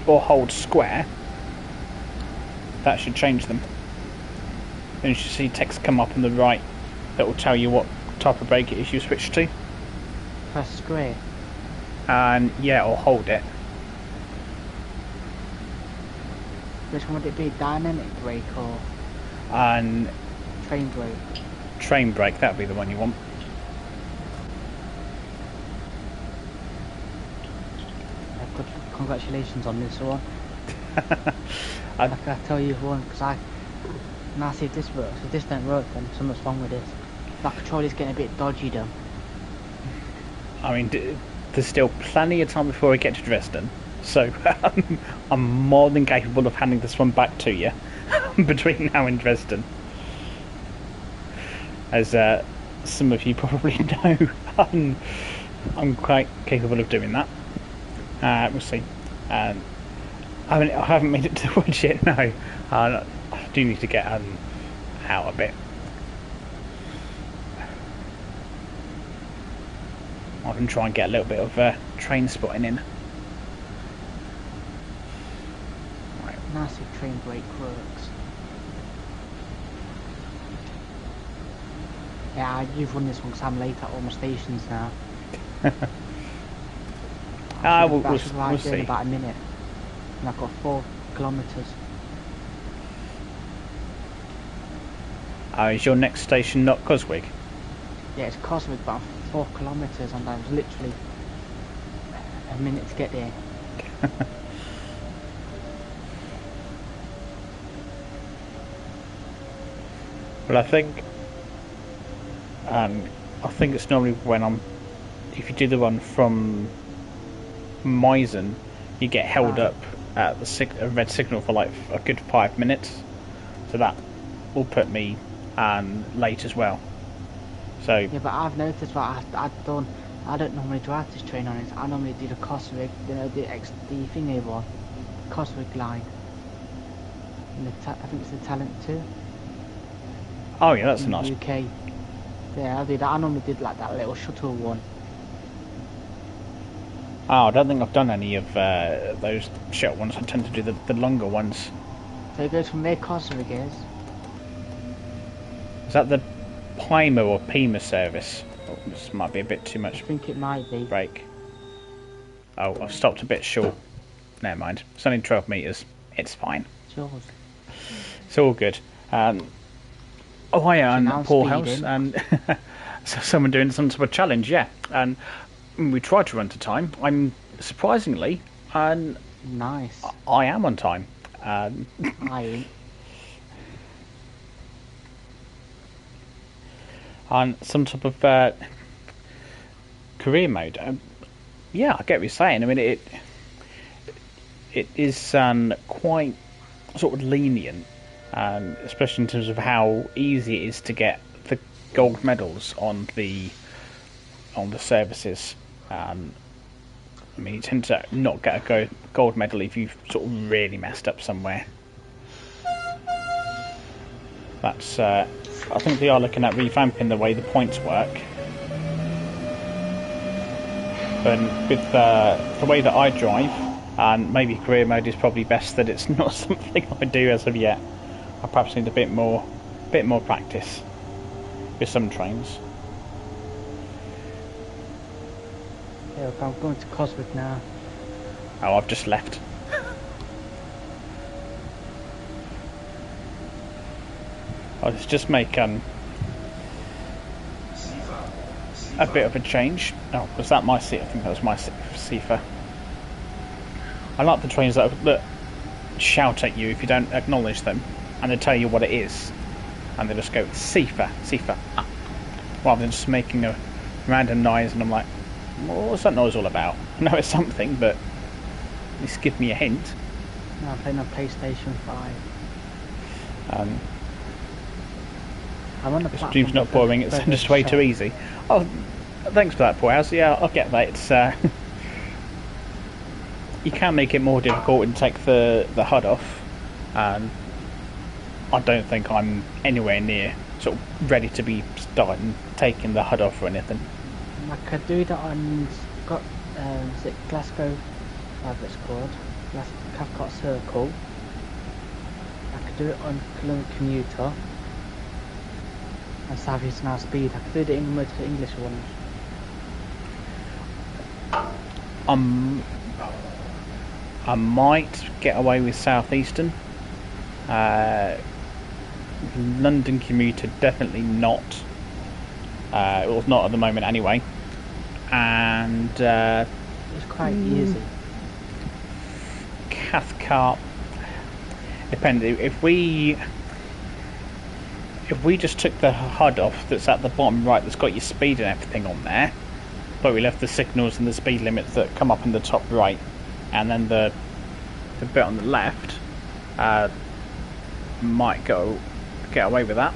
[SPEAKER 1] or hold square, that should change them. And you should see text come up on the right that will tell you what type of brake it is you switch to.
[SPEAKER 2] Press square.
[SPEAKER 1] And yeah, or hold it.
[SPEAKER 2] Which one would it be? Dynamic brake or
[SPEAKER 1] And
[SPEAKER 2] train brake?
[SPEAKER 1] train brake, that would be the one you want.
[SPEAKER 2] Good, congratulations on this one.
[SPEAKER 1] I,
[SPEAKER 2] Like I tell you one, because now see if this works. If this don't work, then something's wrong with this. My controller's getting a bit dodgy though.
[SPEAKER 1] I mean, there's still plenty of time before we get to Dresden, so I'm more than capable of handing this one back to you between now and Dresden. As some of you probably know, I'm quite capable of doing that. We'll see. I haven't made it to the woods yet, no. I do need to get out a bit. I can try and get a little bit of train spotting in. Right.
[SPEAKER 2] Nice if train brake works. Yeah, you've won this one because I'm late at all my stations now.
[SPEAKER 1] We'll see.
[SPEAKER 2] In about a minute. And I've got 4 kilometres.
[SPEAKER 1] Is your next station not Coswig?
[SPEAKER 2] Yeah, it's Cosmic, but I'm 4 kilometres and I was literally a minute to get there.
[SPEAKER 1] Well, I think it's normally when if you do the one from Meissen, you get held up at the red signal for like a good 5 minutes, so that will put me late as well. So
[SPEAKER 2] yeah, but I've noticed that I don't normally drive this train on it. I normally do the Cosmic, the thingy one, Cosmic line. And I think it's the Talent 2.
[SPEAKER 1] oh yeah, that's
[SPEAKER 2] in
[SPEAKER 1] nice.
[SPEAKER 2] the UK. Yeah, I did. I normally did like that little shuttle one.
[SPEAKER 1] Oh, I don't think I've done any of those short ones. I tend to do the longer ones.
[SPEAKER 2] So it goes from where Cosmic is.
[SPEAKER 1] Is that the Pima or Pima service? Oh, this might be a bit too
[SPEAKER 2] I
[SPEAKER 1] much
[SPEAKER 2] think it might be.
[SPEAKER 1] brake. Oh, I've stopped a bit short. Never mind. It's only 12 metres. It's fine.
[SPEAKER 2] It's yours.
[SPEAKER 1] It's all good. Oh, yeah, and
[SPEAKER 2] now
[SPEAKER 1] Poor House,
[SPEAKER 2] speeding.
[SPEAKER 1] and so someone doing some sort of challenge, yeah. And we tried to run to time. I'm surprisingly, and
[SPEAKER 2] Nice.
[SPEAKER 1] I am on time.
[SPEAKER 2] I ain't.
[SPEAKER 1] On some type of career mode. Yeah, I get what you're saying. I mean, it is quite sort of lenient, especially in terms of how easy it is to get the gold medals on the services. I mean, you tend to not get a gold medal if you've sort of really messed up somewhere. That's I think they are looking at revamping the way the points work. But with the way that I drive, and maybe career mode is probably best that it's not something I do as of yet. I perhaps need a bit more practice with some trains.
[SPEAKER 2] Yeah, I'm going to Cosmic now.
[SPEAKER 1] Oh, I've just left. Let's just make a bit of a change. Oh, was that my seat? I think that was my Sifa. I like the trains that shout at you if you don't acknowledge them, and they tell you what it is, and they just go Sifa, Sifa, rather than just making a random noise. And I'm like, well, what's that noise all about? I know it's something, but at least give me a hint.
[SPEAKER 2] No, I'm playing on PlayStation 5. I'm on the
[SPEAKER 1] The
[SPEAKER 2] platform.
[SPEAKER 1] stream's not boring, it's just way too easy. Oh, thanks for that, Poor House. Yeah, I'll get that. It's you can make it more difficult and take the HUD off. I don't think I'm anywhere near sort of ready to be starting taking the HUD off or anything.
[SPEAKER 2] I could do that on Scott. Is it Glasgow? Whatever it's called. Cathcart Circle. I could do it on Commuter. And South Eastern High Speed. I could do the English ones.
[SPEAKER 1] I might get away with Southeastern. London commuter definitely not. Well, not at the moment anyway. And
[SPEAKER 2] it's quite easy.
[SPEAKER 1] Cathcart depends. If we just took the HUD off that's at the bottom right, that's got your speed and everything on there, but we left the signals and the speed limits that come up in the top right, and then the bit on the left, might get away with that.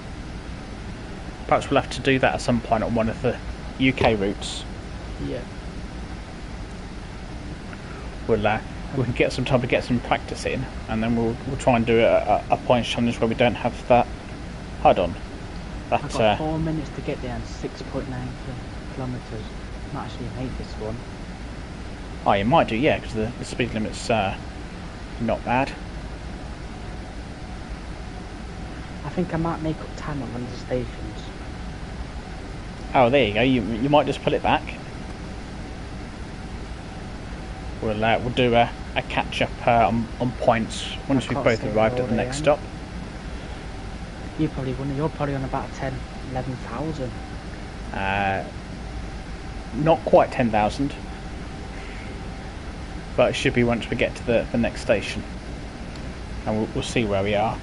[SPEAKER 1] Perhaps we'll have to do that at some point on one of the UK routes.
[SPEAKER 2] Yeah.
[SPEAKER 1] We can get some time to get some practice in, and then we'll try and do a points challenge where we don't have that HUD on.
[SPEAKER 2] I've got 4 minutes to get there and 6.9 kilometres. Might actually make this one.
[SPEAKER 1] Oh, you might do, yeah, because the speed limit's not bad.
[SPEAKER 2] I think I might make up time on one of the stations.
[SPEAKER 1] Oh, there you go. You might just pull it back. We'll do a catch up on points once we've both arrived at the next stop.
[SPEAKER 2] You're probably on about 10, 11,000.
[SPEAKER 1] Not quite 10,000, but it should be once we get to the next station, and we'll see where we are.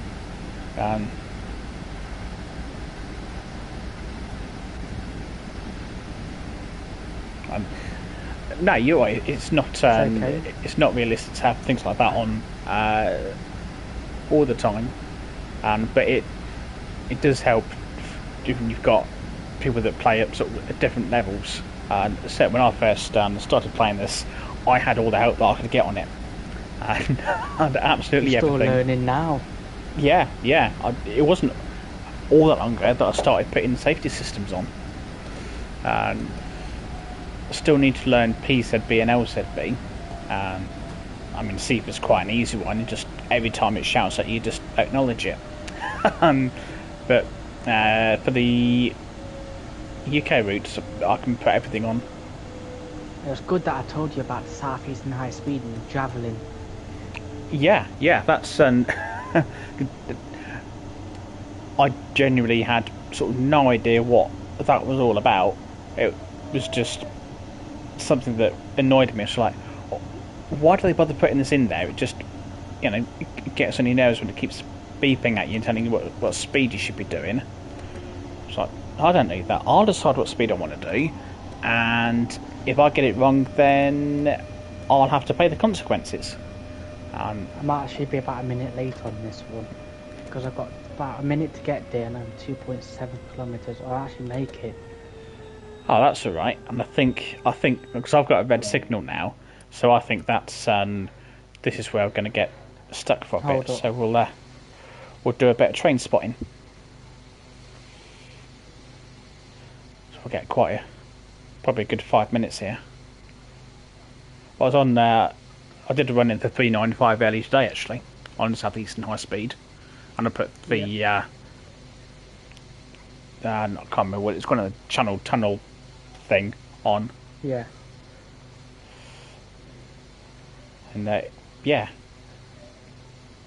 [SPEAKER 1] No, you're right. It's not.
[SPEAKER 2] Okay.
[SPEAKER 1] It's not realistic to have things like that on all the time, but it does help if you've got people that play at sort of at different levels. So when I first started playing this, I had all the help that I could get on it, and absolutely
[SPEAKER 2] You're still
[SPEAKER 1] everything.
[SPEAKER 2] learning now.
[SPEAKER 1] Yeah. It wasn't all that long ago that I started putting safety systems on. Still need to learn PZB and LZB. I mean, C is quite an easy one. Just every time it shouts at you, just acknowledge it. But for the UK routes, I can put everything on.
[SPEAKER 2] It was good that I told you about the South Eastern High Speed and Javelin.
[SPEAKER 1] Yeah, that's I genuinely had sort of no idea what that was all about. It was just something that annoyed me. It's like, why do they bother putting this in there? It just, it gets on your nerves when it keeps beeping at you and telling you what speed you should be doing. It's like, I don't need that. I'll decide what speed I want to do, and if I get it wrong, then I'll have to pay the consequences.
[SPEAKER 2] I might actually be about a minute late on this one, because I've got about a minute to get there and I'm 2.7 kilometres. I'll actually make it.
[SPEAKER 1] Oh, that's all right. And I think because I've got a red signal now, so I think that's this is where I'm going to get stuck for a bit. So we'll do a bit of train spotting. So we'll get probably a good 5 minutes here. I was on I did a run in the 395 early today actually on South Eastern High Speed, and I put the I can't remember what it's called, a channel tunnel thing on.
[SPEAKER 2] Yeah.
[SPEAKER 1] And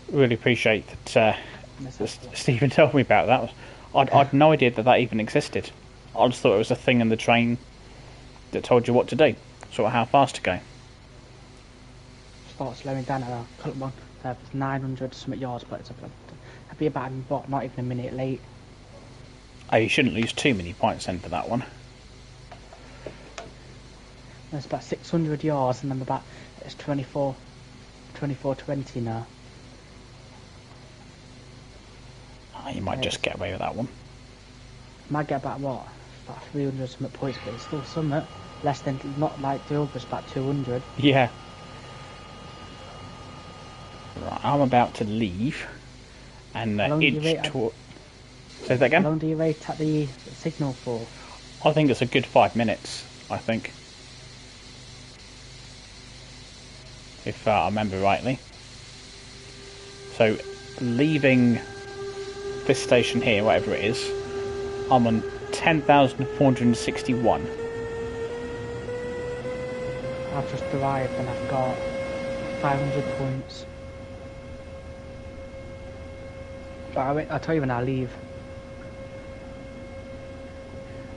[SPEAKER 1] really appreciate that Stephen told me about that. I'd no idea that even existed. I just thought it was a thing in the train that told you what to do, sort of how fast to go.
[SPEAKER 2] Start slowing down now. Come on, it's 900 something yards, but I'd be about not even a minute late.
[SPEAKER 1] Oh, you shouldn't lose too many points then for that one.
[SPEAKER 2] It's about 600 yards, and it's 24:20 now.
[SPEAKER 1] Oh, you might just get away with that one.
[SPEAKER 2] Might get about 300 something points, but it's still something. Less than, not like the others, about 200.
[SPEAKER 1] Yeah. Right, I'm about to leave and inch toward. Say that
[SPEAKER 2] How
[SPEAKER 1] again?
[SPEAKER 2] long do you wait at the signal for?
[SPEAKER 1] I think it's a good 5 minutes, I think. If I remember rightly. So, leaving this station here, whatever it is, I'm on 10,461.
[SPEAKER 2] I've just arrived and I've got 500 points. But I'll tell you when I leave.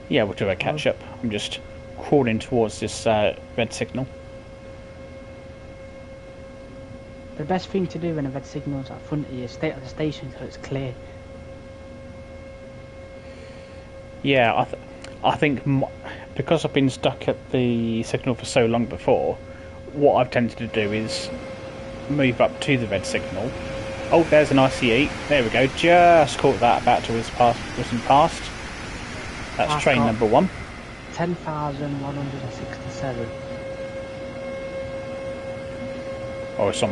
[SPEAKER 1] Yeah, we'll do a catch up. I'm just crawling towards this red signal.
[SPEAKER 2] The best thing to do when a red signal's at front of you is stay at the station until it's clear.
[SPEAKER 1] Yeah, I think because I've been stuck at the signal for so long before, what I've tended to do is move up to the red signal. Oh, there's an ICE. There we go. Just caught that about to whizzing past. That's
[SPEAKER 2] I've
[SPEAKER 1] train
[SPEAKER 2] got
[SPEAKER 1] number 1.
[SPEAKER 2] 10,167.
[SPEAKER 1] Oh, so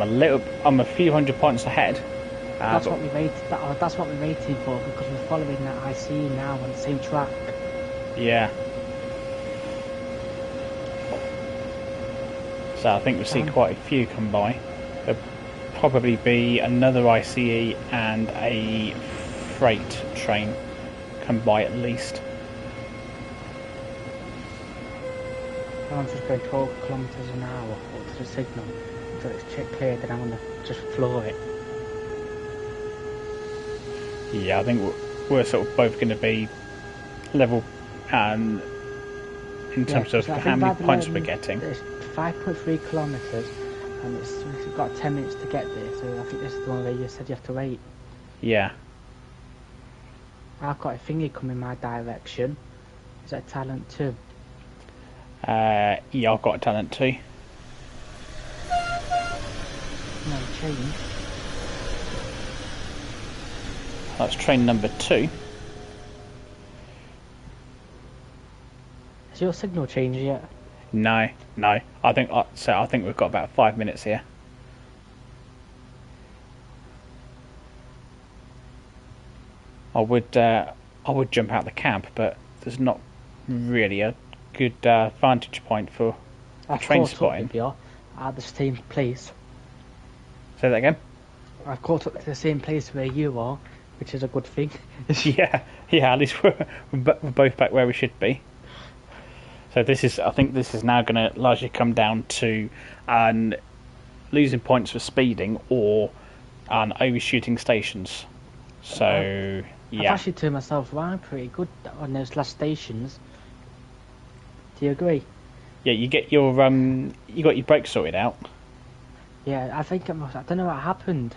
[SPEAKER 1] I'm a few hundred points ahead.
[SPEAKER 2] That's what we waited. That's what we're waiting for because we're following that ICE now on the same track.
[SPEAKER 1] Yeah. So I think we'll see quite a few come by. There'll probably be another ICE and a freight train come by at least.
[SPEAKER 2] I'm just going 12 kilometres an hour up to the signal until it's cleared, then I'm going to just floor it.
[SPEAKER 1] Yeah, I think we're sort of both going to be level in terms of how many points we're getting.
[SPEAKER 2] It's 5.3 kilometres and we've got 10 minutes to get there, so I think this is the one where you said you have to wait.
[SPEAKER 1] Yeah.
[SPEAKER 2] I've got a thingy coming my direction. Is that talent 2?
[SPEAKER 1] Yeah, I've got a talent too.
[SPEAKER 2] No, change.
[SPEAKER 1] That's train number 2.
[SPEAKER 2] Has your signal changed yet?
[SPEAKER 1] No. I think we've got about 5 minutes here. I would jump out the cab, but there's not really a good vantage point for train spotting.
[SPEAKER 2] At the same place.
[SPEAKER 1] Say that again.
[SPEAKER 2] I've caught up to the same place where you are, which is a good thing.
[SPEAKER 1] yeah. At least we're both back where we should be. So I think this is now going to largely come down to losing points for speeding or overshooting stations. So yeah.
[SPEAKER 2] I've actually turned myself around pretty good on those last stations. Do you agree?
[SPEAKER 1] Yeah, you got your brakes sorted out.
[SPEAKER 2] Yeah, I think I don't know what happened.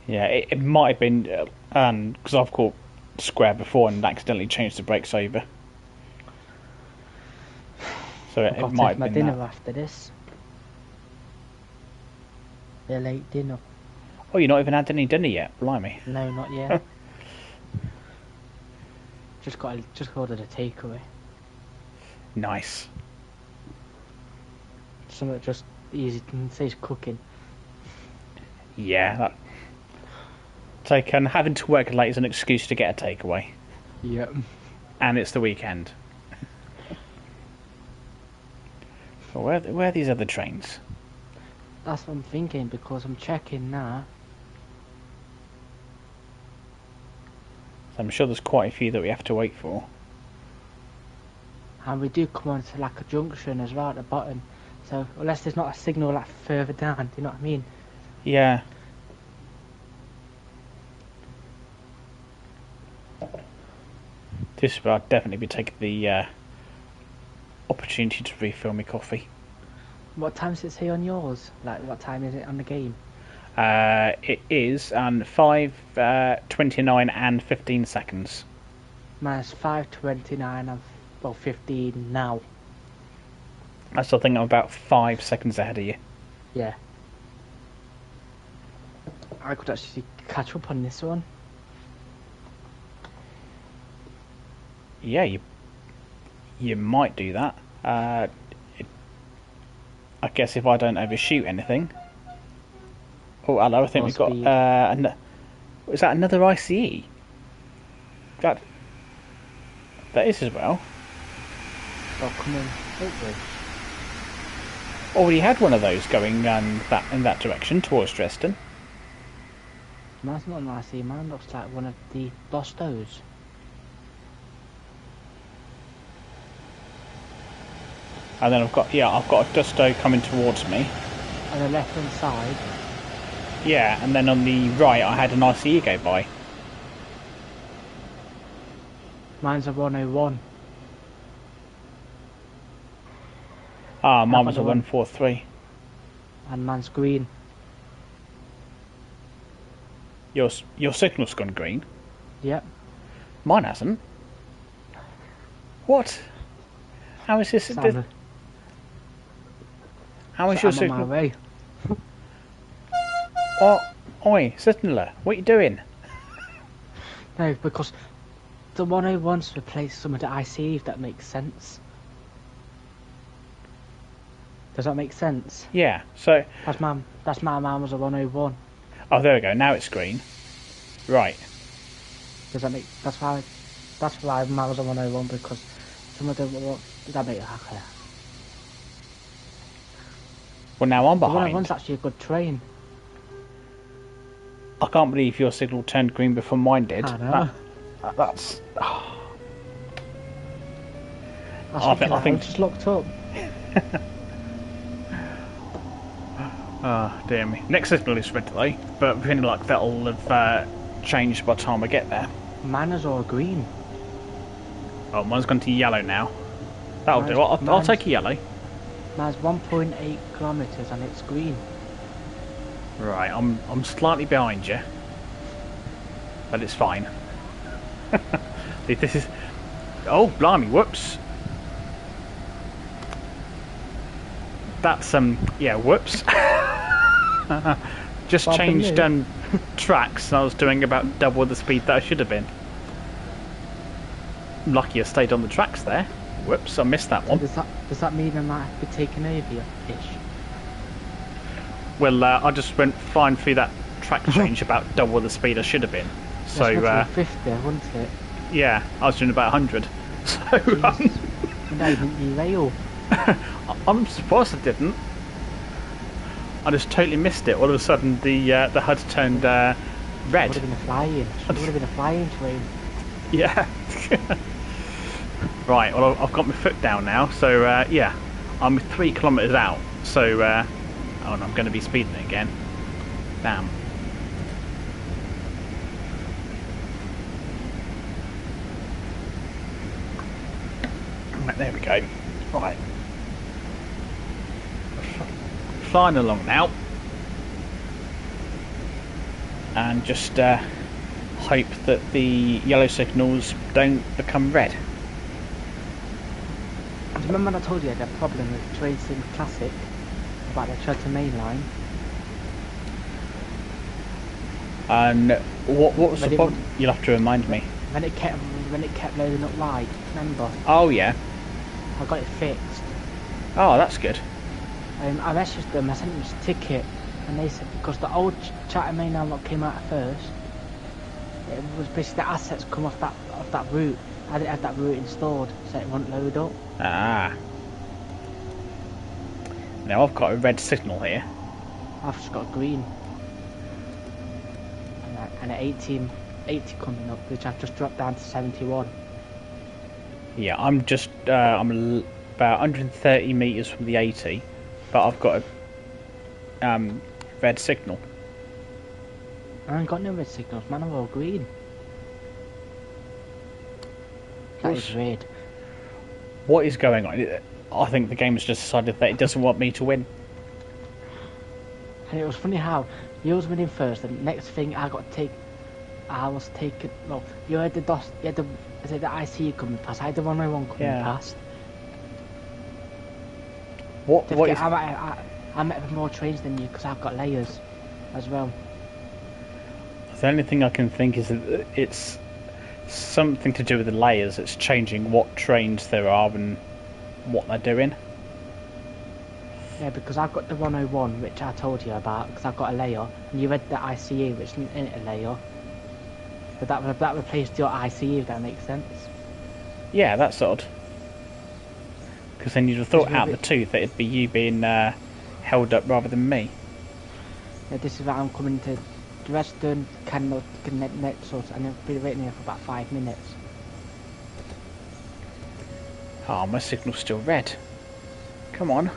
[SPEAKER 1] Yeah, it might have been because I've caught square before and accidentally changed the brakes over. So it might have
[SPEAKER 2] my
[SPEAKER 1] been
[SPEAKER 2] dinner
[SPEAKER 1] that.
[SPEAKER 2] after this. A late dinner.
[SPEAKER 1] Oh, you've not even had any dinner yet, blimey.
[SPEAKER 2] No, not yet. just ordered a takeaway.
[SPEAKER 1] Nice.
[SPEAKER 2] Something just easy to say cooking.
[SPEAKER 1] Yeah, having to work late is an excuse to get a takeaway.
[SPEAKER 2] Yep.
[SPEAKER 1] And it's the weekend. Where are these other trains?
[SPEAKER 2] That's what I'm thinking because I'm checking now.
[SPEAKER 1] So I'm sure there's quite a few that we have to wait for.
[SPEAKER 2] And we do come on to like a junction as well at the bottom. So unless there's not a signal like further down, do you know what I mean?
[SPEAKER 1] Yeah. This is where I'd definitely be taking the opportunity to refill my coffee.
[SPEAKER 2] What time does it say on yours? Like what time is it on the game?
[SPEAKER 1] It is 5:29 and 15 seconds.
[SPEAKER 2] Mine's 5:29 and 15 now.
[SPEAKER 1] I still think I'm about 5 seconds ahead of you.
[SPEAKER 2] Yeah. I could actually catch up on this one.
[SPEAKER 1] Yeah, you might do that. I guess if I don't overshoot anything. Oh, hello. I think
[SPEAKER 2] More
[SPEAKER 1] we've got.
[SPEAKER 2] speed.
[SPEAKER 1] Is that another ICE? That that is as well.
[SPEAKER 2] They'll come in upwards.
[SPEAKER 1] Already had one of those going that in that direction towards Dresden.
[SPEAKER 2] Mine's not an IC, mine looks like one of the Bostos.
[SPEAKER 1] And then I've got a Dusto coming towards me.
[SPEAKER 2] On the left hand side,
[SPEAKER 1] Yeah, and then on the right I had an ICE go by.
[SPEAKER 2] mine's a 101.
[SPEAKER 1] Ah, mine
[SPEAKER 2] I've
[SPEAKER 1] was
[SPEAKER 2] got
[SPEAKER 1] a
[SPEAKER 2] the one.
[SPEAKER 1] 143.
[SPEAKER 2] And mine's green.
[SPEAKER 1] Your signal's gone green.
[SPEAKER 2] Yep.
[SPEAKER 1] Mine hasn't. What? How is this?
[SPEAKER 2] Sounded.
[SPEAKER 1] How is
[SPEAKER 2] So
[SPEAKER 1] your
[SPEAKER 2] I'm on my
[SPEAKER 1] signal?
[SPEAKER 2] way.
[SPEAKER 1] What? Oi, signaller, what are you doing?
[SPEAKER 2] No, because the 101's replaced some of the IC, if that makes sense. Does that make sense?
[SPEAKER 1] Yeah. So,
[SPEAKER 2] That's my mine was a 101.
[SPEAKER 1] oh, there we go. Now it's green. Right.
[SPEAKER 2] Does that make that's why mine was a 101, because some of them does that make it clear?
[SPEAKER 1] Well, now I'm
[SPEAKER 2] The
[SPEAKER 1] behind.
[SPEAKER 2] 101's actually a good train.
[SPEAKER 1] I can't believe your signal turned green before mine did.
[SPEAKER 2] I know.
[SPEAKER 1] That's.
[SPEAKER 2] I
[SPEAKER 1] think-
[SPEAKER 2] just looked up.
[SPEAKER 1] Oh, dear me. Next signal is red delay, but feeling like that'll have changed by the time I get there.
[SPEAKER 2] Mine is all green.
[SPEAKER 1] Oh, mine's gone to yellow now. That'll do. I'll
[SPEAKER 2] Mine's-
[SPEAKER 1] take a yellow.
[SPEAKER 2] Mine's 1.8 kilometers and it's green.
[SPEAKER 1] Right, I'm slightly behind you, but it's fine. This is. Oh, blimey! Whoops. That's yeah. Whoops. Just
[SPEAKER 2] Well,
[SPEAKER 1] changed
[SPEAKER 2] for me-
[SPEAKER 1] tracks, and I was doing about double the speed that I should have been. Lucky I stayed on the tracks there. Whoops, I missed that
[SPEAKER 2] So
[SPEAKER 1] one.
[SPEAKER 2] does that mean I might have to be taken over ish?
[SPEAKER 1] Well, I just went flying through that track change about double the speed I should have been. So,
[SPEAKER 2] That's 50, wouldn't it?
[SPEAKER 1] yeah, I was doing about 100. So,
[SPEAKER 2] You know, you didn't derail.
[SPEAKER 1] I'm surprised I didn't. I just totally missed it. All of a sudden, the HUD turned red.
[SPEAKER 2] Would have been a flying. It would have been a flying train.
[SPEAKER 1] Yeah. Right, well, I've got my foot down now, so yeah, I'm 3 kilometres out. So, oh, and I'm going to be speeding again. Damn. Right, there we go. Right. Flying along now. And just hope that the yellow signals don't become red.
[SPEAKER 2] Do you remember when I told you I had a problem with Racing Classic about the Chiltern Main Line?
[SPEAKER 1] And what was
[SPEAKER 2] But
[SPEAKER 1] the
[SPEAKER 2] it
[SPEAKER 1] problem? You'll have to remind me.
[SPEAKER 2] When it kept loading up wide, remember?
[SPEAKER 1] Oh yeah.
[SPEAKER 2] I got it fixed.
[SPEAKER 1] Oh, that's good.
[SPEAKER 2] I messaged them, I sent them a ticket, and they said because the old Chiltern Main Line what came out first, it was basically the assets come off that route. I didn't have that route installed, so it won't load up.
[SPEAKER 1] Ah. Now I've got a red signal here.
[SPEAKER 2] I've just got green. And an 80 coming up, which I've just dropped down to 71.
[SPEAKER 1] Yeah, I'm just about 130 meters from the 80, but I've got a red signal.
[SPEAKER 2] I ain't got no red signals, man, I'm all green. That is red.
[SPEAKER 1] What is going on? I think the game has just decided that it doesn't want me to win.
[SPEAKER 2] And it was funny how you was winning first, and next thing I was taken. Well, you had the DOS, you had the IC coming past. I had the 101 coming past.
[SPEAKER 1] What is?
[SPEAKER 2] I met with more trains than you because I've got layers as well.
[SPEAKER 1] The only thing I can think is that it's something to do with the layers. It's changing what trains there are and what they're doing. I
[SPEAKER 2] Yeah, because I've got the 101, which I told you about, because I've got a layer, and you read the ICE, which isn't a layer. But that replaced your ICE, if that makes sense.
[SPEAKER 1] Yeah, that's odd. Because then you'd have thought out of the two that it'd be you being held up rather than me.
[SPEAKER 2] Yeah, this is why I'm coming to Dresden, cannot connect Nexus, and I've been waiting here for about 5 minutes.
[SPEAKER 1] Oh, my signal's still red. Come on.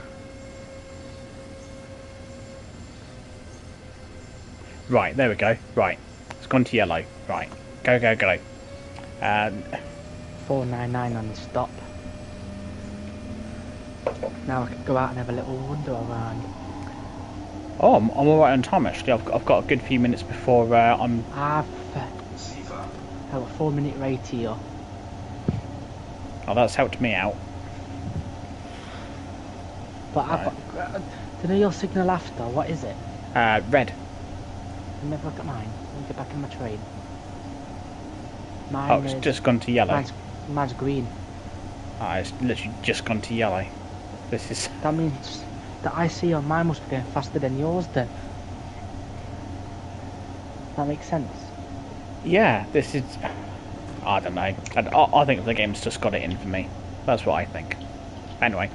[SPEAKER 1] Right, there we go. Right. It's gone to yellow. Right. Go, go, go.
[SPEAKER 2] 499 on the stop. Now I can go out and have a little wander around.
[SPEAKER 1] Oh, I'm alright on time actually. I've got a good few minutes before I'm...
[SPEAKER 2] I've got a 4-minute rate here.
[SPEAKER 1] Oh, that's helped me out.
[SPEAKER 2] But right. Do you know your signal after? What is it?
[SPEAKER 1] Red.
[SPEAKER 2] Let me have a look at mine. Let me get back in my train.
[SPEAKER 1] Mine it's just gone to yellow.
[SPEAKER 2] Mine's green.
[SPEAKER 1] Ah, it's literally just gone to yellow. This is...
[SPEAKER 2] That means the IC on mine must be going faster than yours then. That makes sense.
[SPEAKER 1] Yeah, this is... I don't know. I think the game's just got it in for me. That's what I think. Anyway,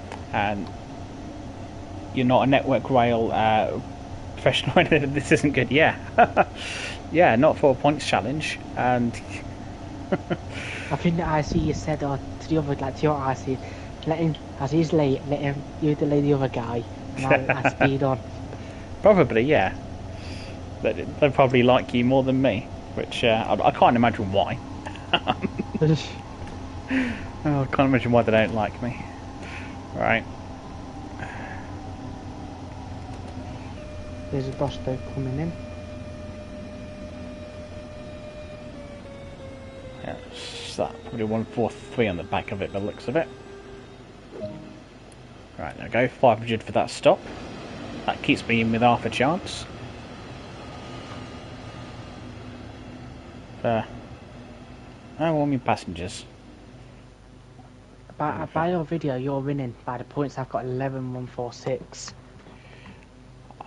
[SPEAKER 1] you're not a network rail professional. This isn't good. Yeah. Yeah, not for a points challenge. And...
[SPEAKER 2] I think the IC you said to the other, like to your IC, let him, as he's late, let him, you delay the other guy, and I'll speed on.
[SPEAKER 1] Probably, yeah. They probably like you more than me, which I can't imagine why. Oh, I can't imagine why they don't like me. Right.
[SPEAKER 2] There's a bus stop coming in.
[SPEAKER 1] Yeah, that probably 143 on the back of it, by the looks of it. Right, there we go. 500 for that stop. That keeps me in with half a chance. How are my passengers?
[SPEAKER 2] By your video, you're winning by the points. I've got 11,146.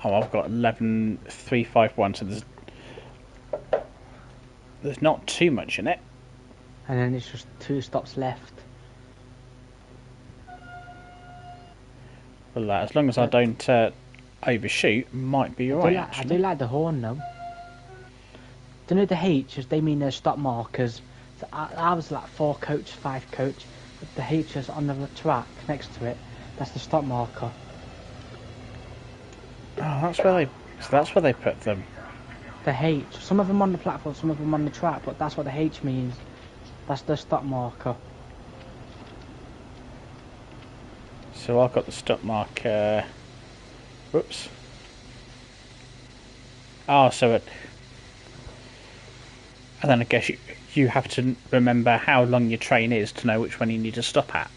[SPEAKER 1] Oh, I've got 11,351. So there's not too much in it.
[SPEAKER 2] And then it's just 2 stops left.
[SPEAKER 1] Well, as long as I don't overshoot, might be alright.
[SPEAKER 2] I do like the horn though. Do you know the H's? They mean they're stop markers. So I was like 4 coach, 5 coach. But the H's on the track next to it, that's the stop marker.
[SPEAKER 1] Oh, that's where they. So that's where they put them.
[SPEAKER 2] The H. Some of them on the platform, some of them on the track, but that's what the H means. That's the stop marker.
[SPEAKER 1] So I've got the stop marker. Whoops. Oh, so it. And then I guess you have to remember how long your train is to know which one you need to stop at.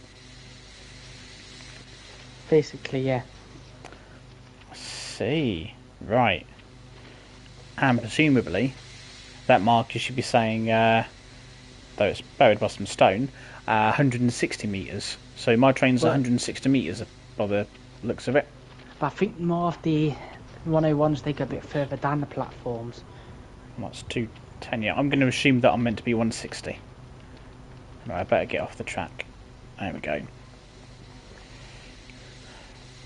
[SPEAKER 2] Basically, yeah.
[SPEAKER 1] I see. Right. And presumably, that marker should be saying, though it's buried by some stone, 160 metres. So my train's 160 metres by the looks of it.
[SPEAKER 2] But I think more of the 101s, they go a bit further down the platforms.
[SPEAKER 1] That's 210, yeah. I'm going to assume that I'm meant to be 160. Right, I better get off the track. There we go.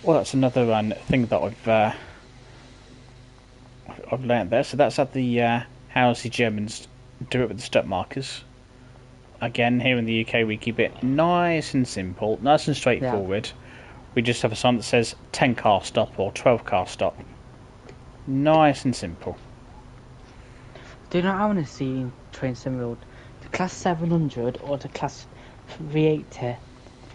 [SPEAKER 1] Well, that's another thing that I've learned there. So that's at the how the Germans do it with the stop markers. Again, here in the UK, we keep it nice and simple, nice and straightforward. Yeah. We just have a sign that says 10 car stop or 12 car stop. Nice and simple.
[SPEAKER 2] Do you know what I want to see in Train Sim World? The Class 700 or the Class 380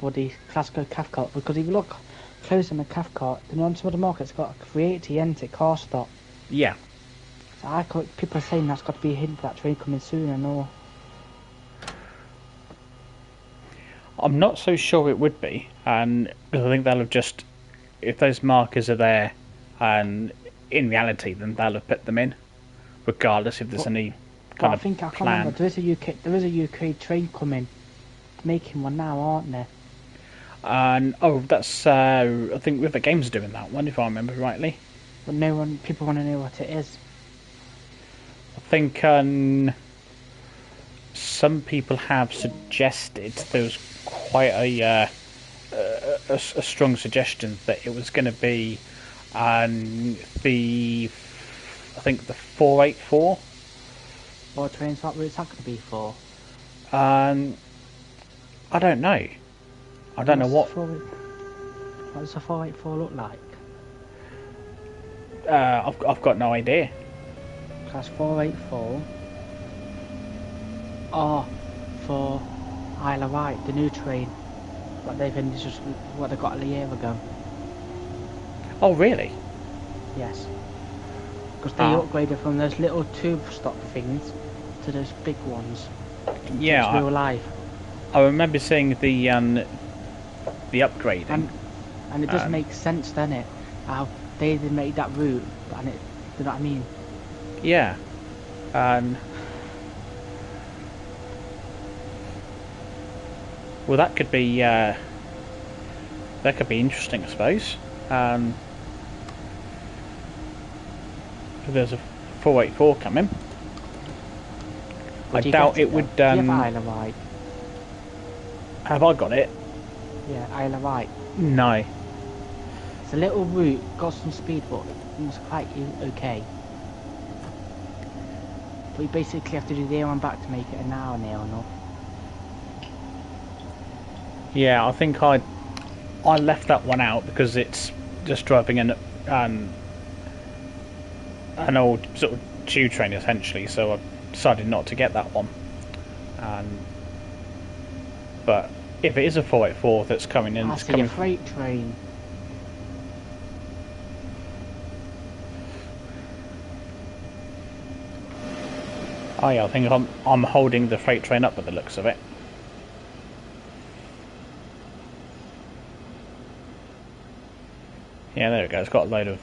[SPEAKER 2] for the Classical Cathcart? Because if you look close on the Cathcart, then on some of the markets got a 380 enter car stop.
[SPEAKER 1] Yeah.
[SPEAKER 2] So people are saying that's got to be a hint for that train coming soon and all.
[SPEAKER 1] I'm not so sure it would be, and because I think they'll have just, if those markers are there, and in reality, then they'll have put them in, regardless if there's any kind of plan. I can't remember.
[SPEAKER 2] There is a UK train coming, making one now, aren't there?
[SPEAKER 1] And oh, that's I think River Games are doing that one, if I remember rightly.
[SPEAKER 2] But people want to know what it is.
[SPEAKER 1] I think some people have suggested there was quite a strong suggestion that it was going to be the I think the 484.
[SPEAKER 2] What train stop routes that could be for?
[SPEAKER 1] I don't know. I don't know what.
[SPEAKER 2] What does a 484 look like?
[SPEAKER 1] I've got no idea.
[SPEAKER 2] Class 484. Oh, for Isle of Wight, the new train. What they've been just what they got a year ago.
[SPEAKER 1] Oh, really?
[SPEAKER 2] Yes. Because they upgraded from those little tube stop things to those big ones.
[SPEAKER 1] Yeah.
[SPEAKER 2] It's real life.
[SPEAKER 1] I remember seeing the upgrading.
[SPEAKER 2] And it does make sense, doesn't it? How they made that route, and it, you know what I mean?
[SPEAKER 1] Yeah. Well, that could be interesting, I suppose. There's a 484 coming. I doubt it would.
[SPEAKER 2] Do you have Isle of Wight?
[SPEAKER 1] Have I got it?
[SPEAKER 2] Yeah, Isle of Wight.
[SPEAKER 1] No.
[SPEAKER 2] It's a little route, got some speed, but it's quite okay. But you basically have to do there and back to make it an hour near enough.
[SPEAKER 1] Yeah, I think I left that one out because it's just driving an old sort of tube train essentially, so I decided not to get that one. But if it is a 484 that's coming in,
[SPEAKER 2] I see a freight train.
[SPEAKER 1] Oh yeah, I think I'm holding the freight train up by the looks of it. Yeah, there we go. It's got a load of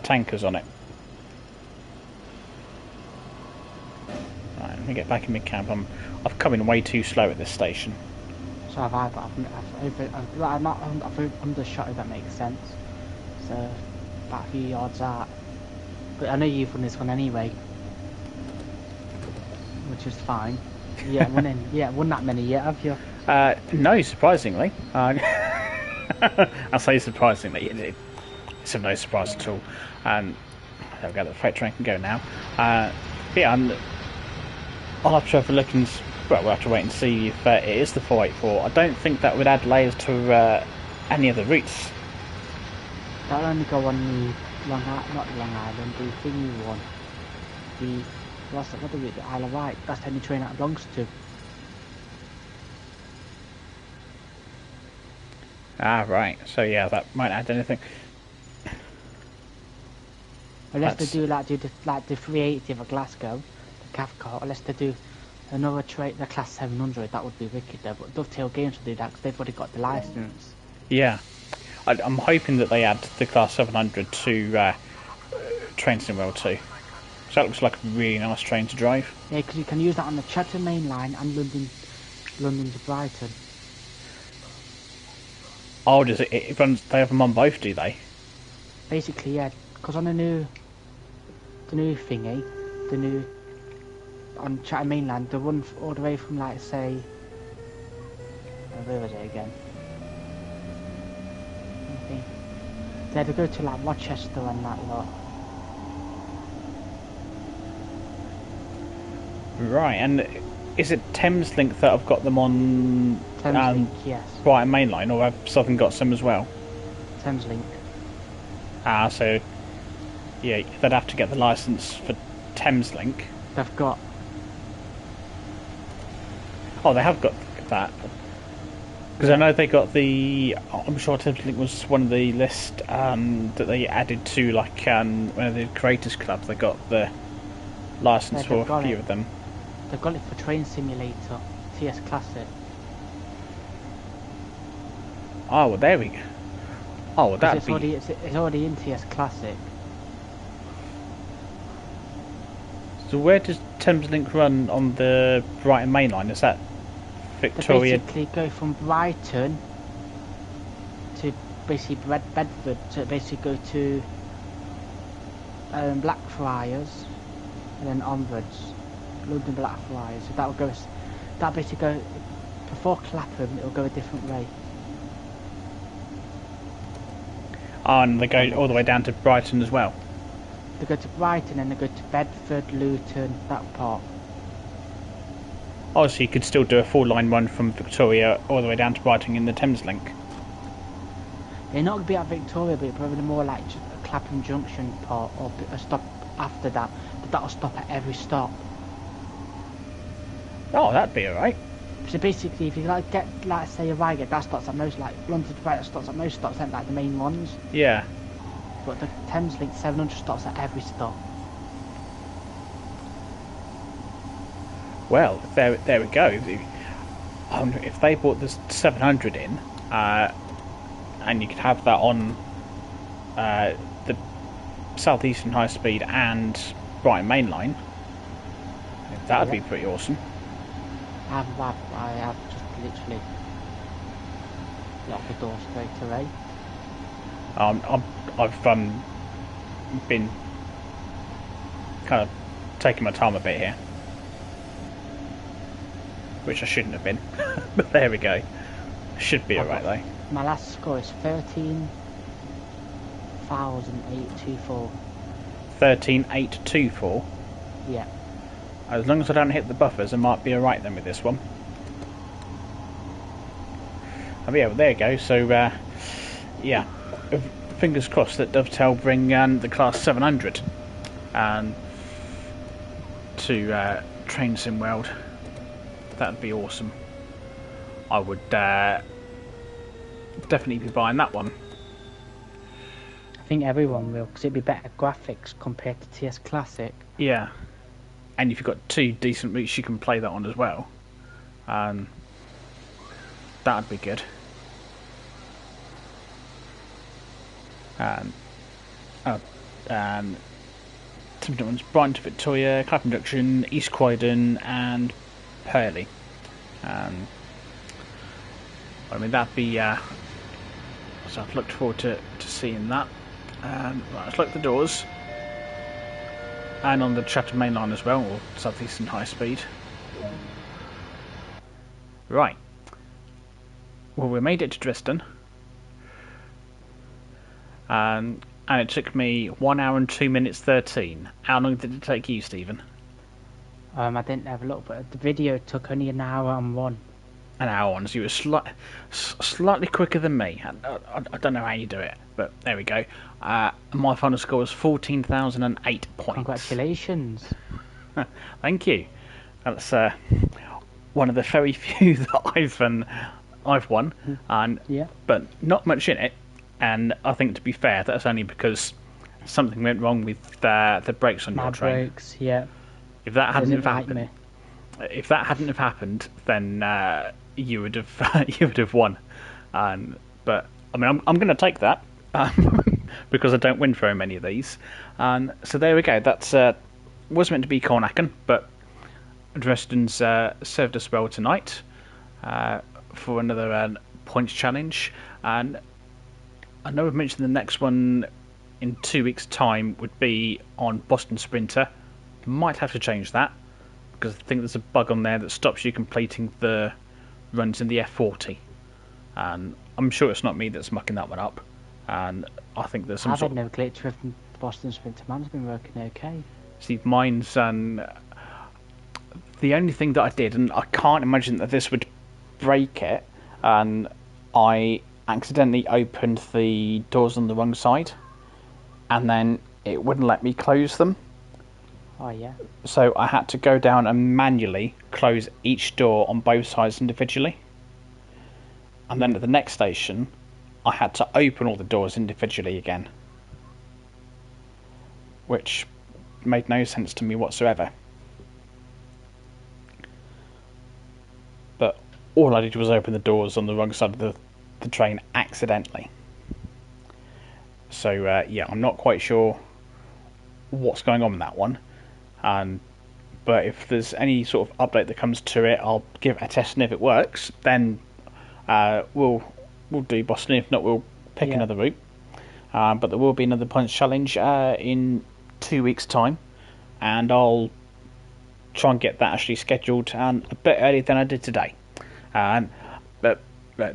[SPEAKER 1] tankers on it. Right, let me get back in mid-camp. I've come in way too slow at this station.
[SPEAKER 2] So have I, but I'm not undershot, if that makes sense. So, about a few yards out. But I know you've won this one anyway. Which is fine. Won that many yet, have you?
[SPEAKER 1] No, surprisingly. I'll say surprisingly. It's of no surprise at all. And there we go, the freight train can go now. Yeah, I'll have to have a look and... Well, we'll have to wait and see if it is the 484. I don't think that would add layers to any of the routes.
[SPEAKER 2] That'll only go on the not Long Island, the thingy one. What's the route? The Isle of Wight. That's the only train that belongs to.
[SPEAKER 1] Ah, right. So yeah, that might add anything.
[SPEAKER 2] Unless they do the 380 for Glasgow, the Cathcart, unless they do another train, the Class 700, that would be wicked though. But Dovetail Games will do that because they've already got the licence.
[SPEAKER 1] Yeah. I'm hoping that they add the Class 700 to Train Sim World 2. So that looks like a really nice train to drive.
[SPEAKER 2] Yeah, because you can use that on the Chatham Main Line and London to Brighton.
[SPEAKER 1] Oh, does it runs? They have them on both, do they?
[SPEAKER 2] Basically, yeah. Because on the new thingy, on Chatham Mainland, the one all the way from like say, where was it again? Okay. They had to go to like Rochester and that lot.
[SPEAKER 1] Right, and is it Thameslink that I've got them on?
[SPEAKER 2] Thameslink, yes.
[SPEAKER 1] Brighton Main Line, or have Southern got some as well?
[SPEAKER 2] Thameslink.
[SPEAKER 1] Ah, so yeah, they'd have to get the licence for Thameslink.
[SPEAKER 2] They've got.
[SPEAKER 1] Oh, they have got that. Because I know they got the... I'm sure Thameslink was one of the list that they added to, like, one of the Creators Clubs. They got the licence for a few of them.
[SPEAKER 2] They've got it for Train Simulator, TS Classic.
[SPEAKER 1] Oh, well, there we go. Oh, well, that'd be...
[SPEAKER 2] It's already in TS Classic.
[SPEAKER 1] So where does Thameslink run on the Brighton Main Line? Is that
[SPEAKER 2] They
[SPEAKER 1] Victoria.
[SPEAKER 2] basically go from Brighton to basically Bedford, to basically go to Blackfriars, and then onwards, London Blackfriars. So that basically go before Clapham. It'll go a different way.
[SPEAKER 1] Oh, and they go all the way down to Brighton as well.
[SPEAKER 2] They go to Brighton and they go to Bedford, Luton, that part.
[SPEAKER 1] Oh, so you could still do a full line run from Victoria all the way down to Brighton in the Thames Link.
[SPEAKER 2] They're not going to be at Victoria, but probably more like just a Clapham Junction part, or a stop after that. But that'll stop at every stop.
[SPEAKER 1] Oh, that'd be alright.
[SPEAKER 2] So basically, if you say a Reigate, that stops at most, like London to Brighton stops at most stops, like the main ones.
[SPEAKER 1] Yeah.
[SPEAKER 2] But the Thames Link 700 stops at every stop.
[SPEAKER 1] Well, there we go. If they brought the 700 in, and you could have that on the Southeastern High Speed and Brighton Main Line, that'd be pretty awesome.
[SPEAKER 2] I have just literally locked the door straight away.
[SPEAKER 1] I've been kind of taking my time a bit here, which I shouldn't have been, but there we go. Should be alright though.
[SPEAKER 2] My last score is 13,824.
[SPEAKER 1] 13,824.
[SPEAKER 2] Yeah.
[SPEAKER 1] As long as I don't hit the buffers, I might be alright then with this one. Oh yeah, well, there you go. So, yeah, fingers crossed that Dovetail bring the Class 700 to Train Sim World. That'd be awesome. I would definitely be buying that one.
[SPEAKER 2] I think everyone will, because it'd be better graphics compared to TS Classic.
[SPEAKER 1] Yeah. And if you've got two decent routes, you can play that on as well. That'd be good. Brighton to Victoria, Clapham Junction, East Croydon, and Purley. I mean, that'd be. So I've looked forward to seeing that. Right, let's look at the doors. And on the Chatham Main Line as well, or South Eastern High Speed. Right. Well, we made it to Dresden. And it took me 1 hour and 2 minutes 13. How long did it take you, Stephen?
[SPEAKER 2] I didn't have a look, but the video took only an hour and 1.
[SPEAKER 1] An hour on, so you were slightly quicker than me. I don't know how you do it, but there we go. My final score was 14,008 points.
[SPEAKER 2] Congratulations.
[SPEAKER 1] Thank you. That's one of the very few that I've won, and
[SPEAKER 2] yeah.
[SPEAKER 1] But not much in it. And I think, to be fair, that's only because something went wrong with the brakes on your train.
[SPEAKER 2] Brakes, yeah.
[SPEAKER 1] If that hadn't have happened, then you would have won. But I mean, I'm going to take that because I don't win very many of these. And so there we go. That's was meant to be Cornacken, but Dresden's served us well tonight for another points challenge. And I know I've mentioned the next one in 2 weeks' time would be on Boston Sprinter. Might have to change that, because I think there's a bug on there that stops you completing the runs in the F40. And I'm sure it's not me that's mucking that one up. And I think there's some
[SPEAKER 2] I've had no glitch with Boston Sprinter. Mine's been working okay.
[SPEAKER 1] See, mine's the only thing that I did, and I can't imagine that this would break it, and I accidentally opened the doors on the wrong side, and then it wouldn't let me close them.
[SPEAKER 2] Oh yeah.
[SPEAKER 1] So I had to go down and manually close each door on both sides individually. And then at the next station, I had to open all the doors individually again. Which made no sense to me whatsoever. But all I did was open the doors on the wrong side of the train accidentally. So yeah, I'm not quite sure what's going on with that one. But but if there's any sort of update that comes to it, I'll give it a test, and if it works, then we'll do Boston. If not, we'll pick another route. But there will be another punch challenge in 2 weeks' time, and I'll try and get that actually scheduled a bit earlier than I did today. But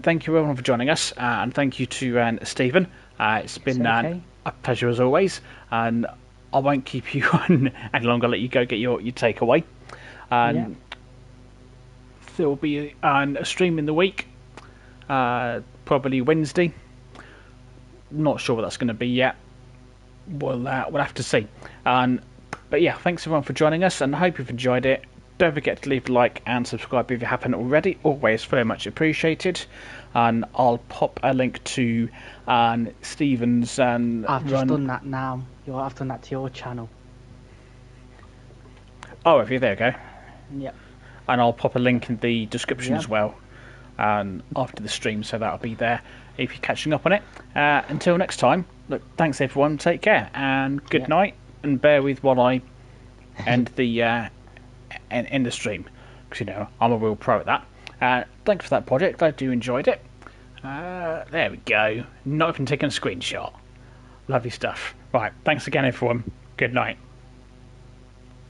[SPEAKER 1] thank you everyone for joining us, and thank you to Stephen. It's been a pleasure as always, and I won't keep you on any longer. I'll let you go get your takeaway. There will be a stream in the week, probably Wednesday. Not sure what that's going to be yet. We'll have to see. But yeah, thanks everyone for joining us, and I hope you've enjoyed it. Don't forget to leave a like and subscribe if you haven't already. Always very much appreciated. And I'll pop a link to Stephen's and
[SPEAKER 2] I've just done that now. I've done that to your channel.
[SPEAKER 1] Oh, have you? There we go.
[SPEAKER 2] Yep.
[SPEAKER 1] And I'll pop a link in the description as well, after the stream, so that'll be there if you're catching up on it. Until next time, look, thanks everyone. Take care and good night. And bear with while I end the end the stream, because I'm a real pro at that. Thanks for that project. Glad you enjoyed it. There we go. Not even taking a screenshot. Lovely stuff. Right. Thanks again, everyone. Good night.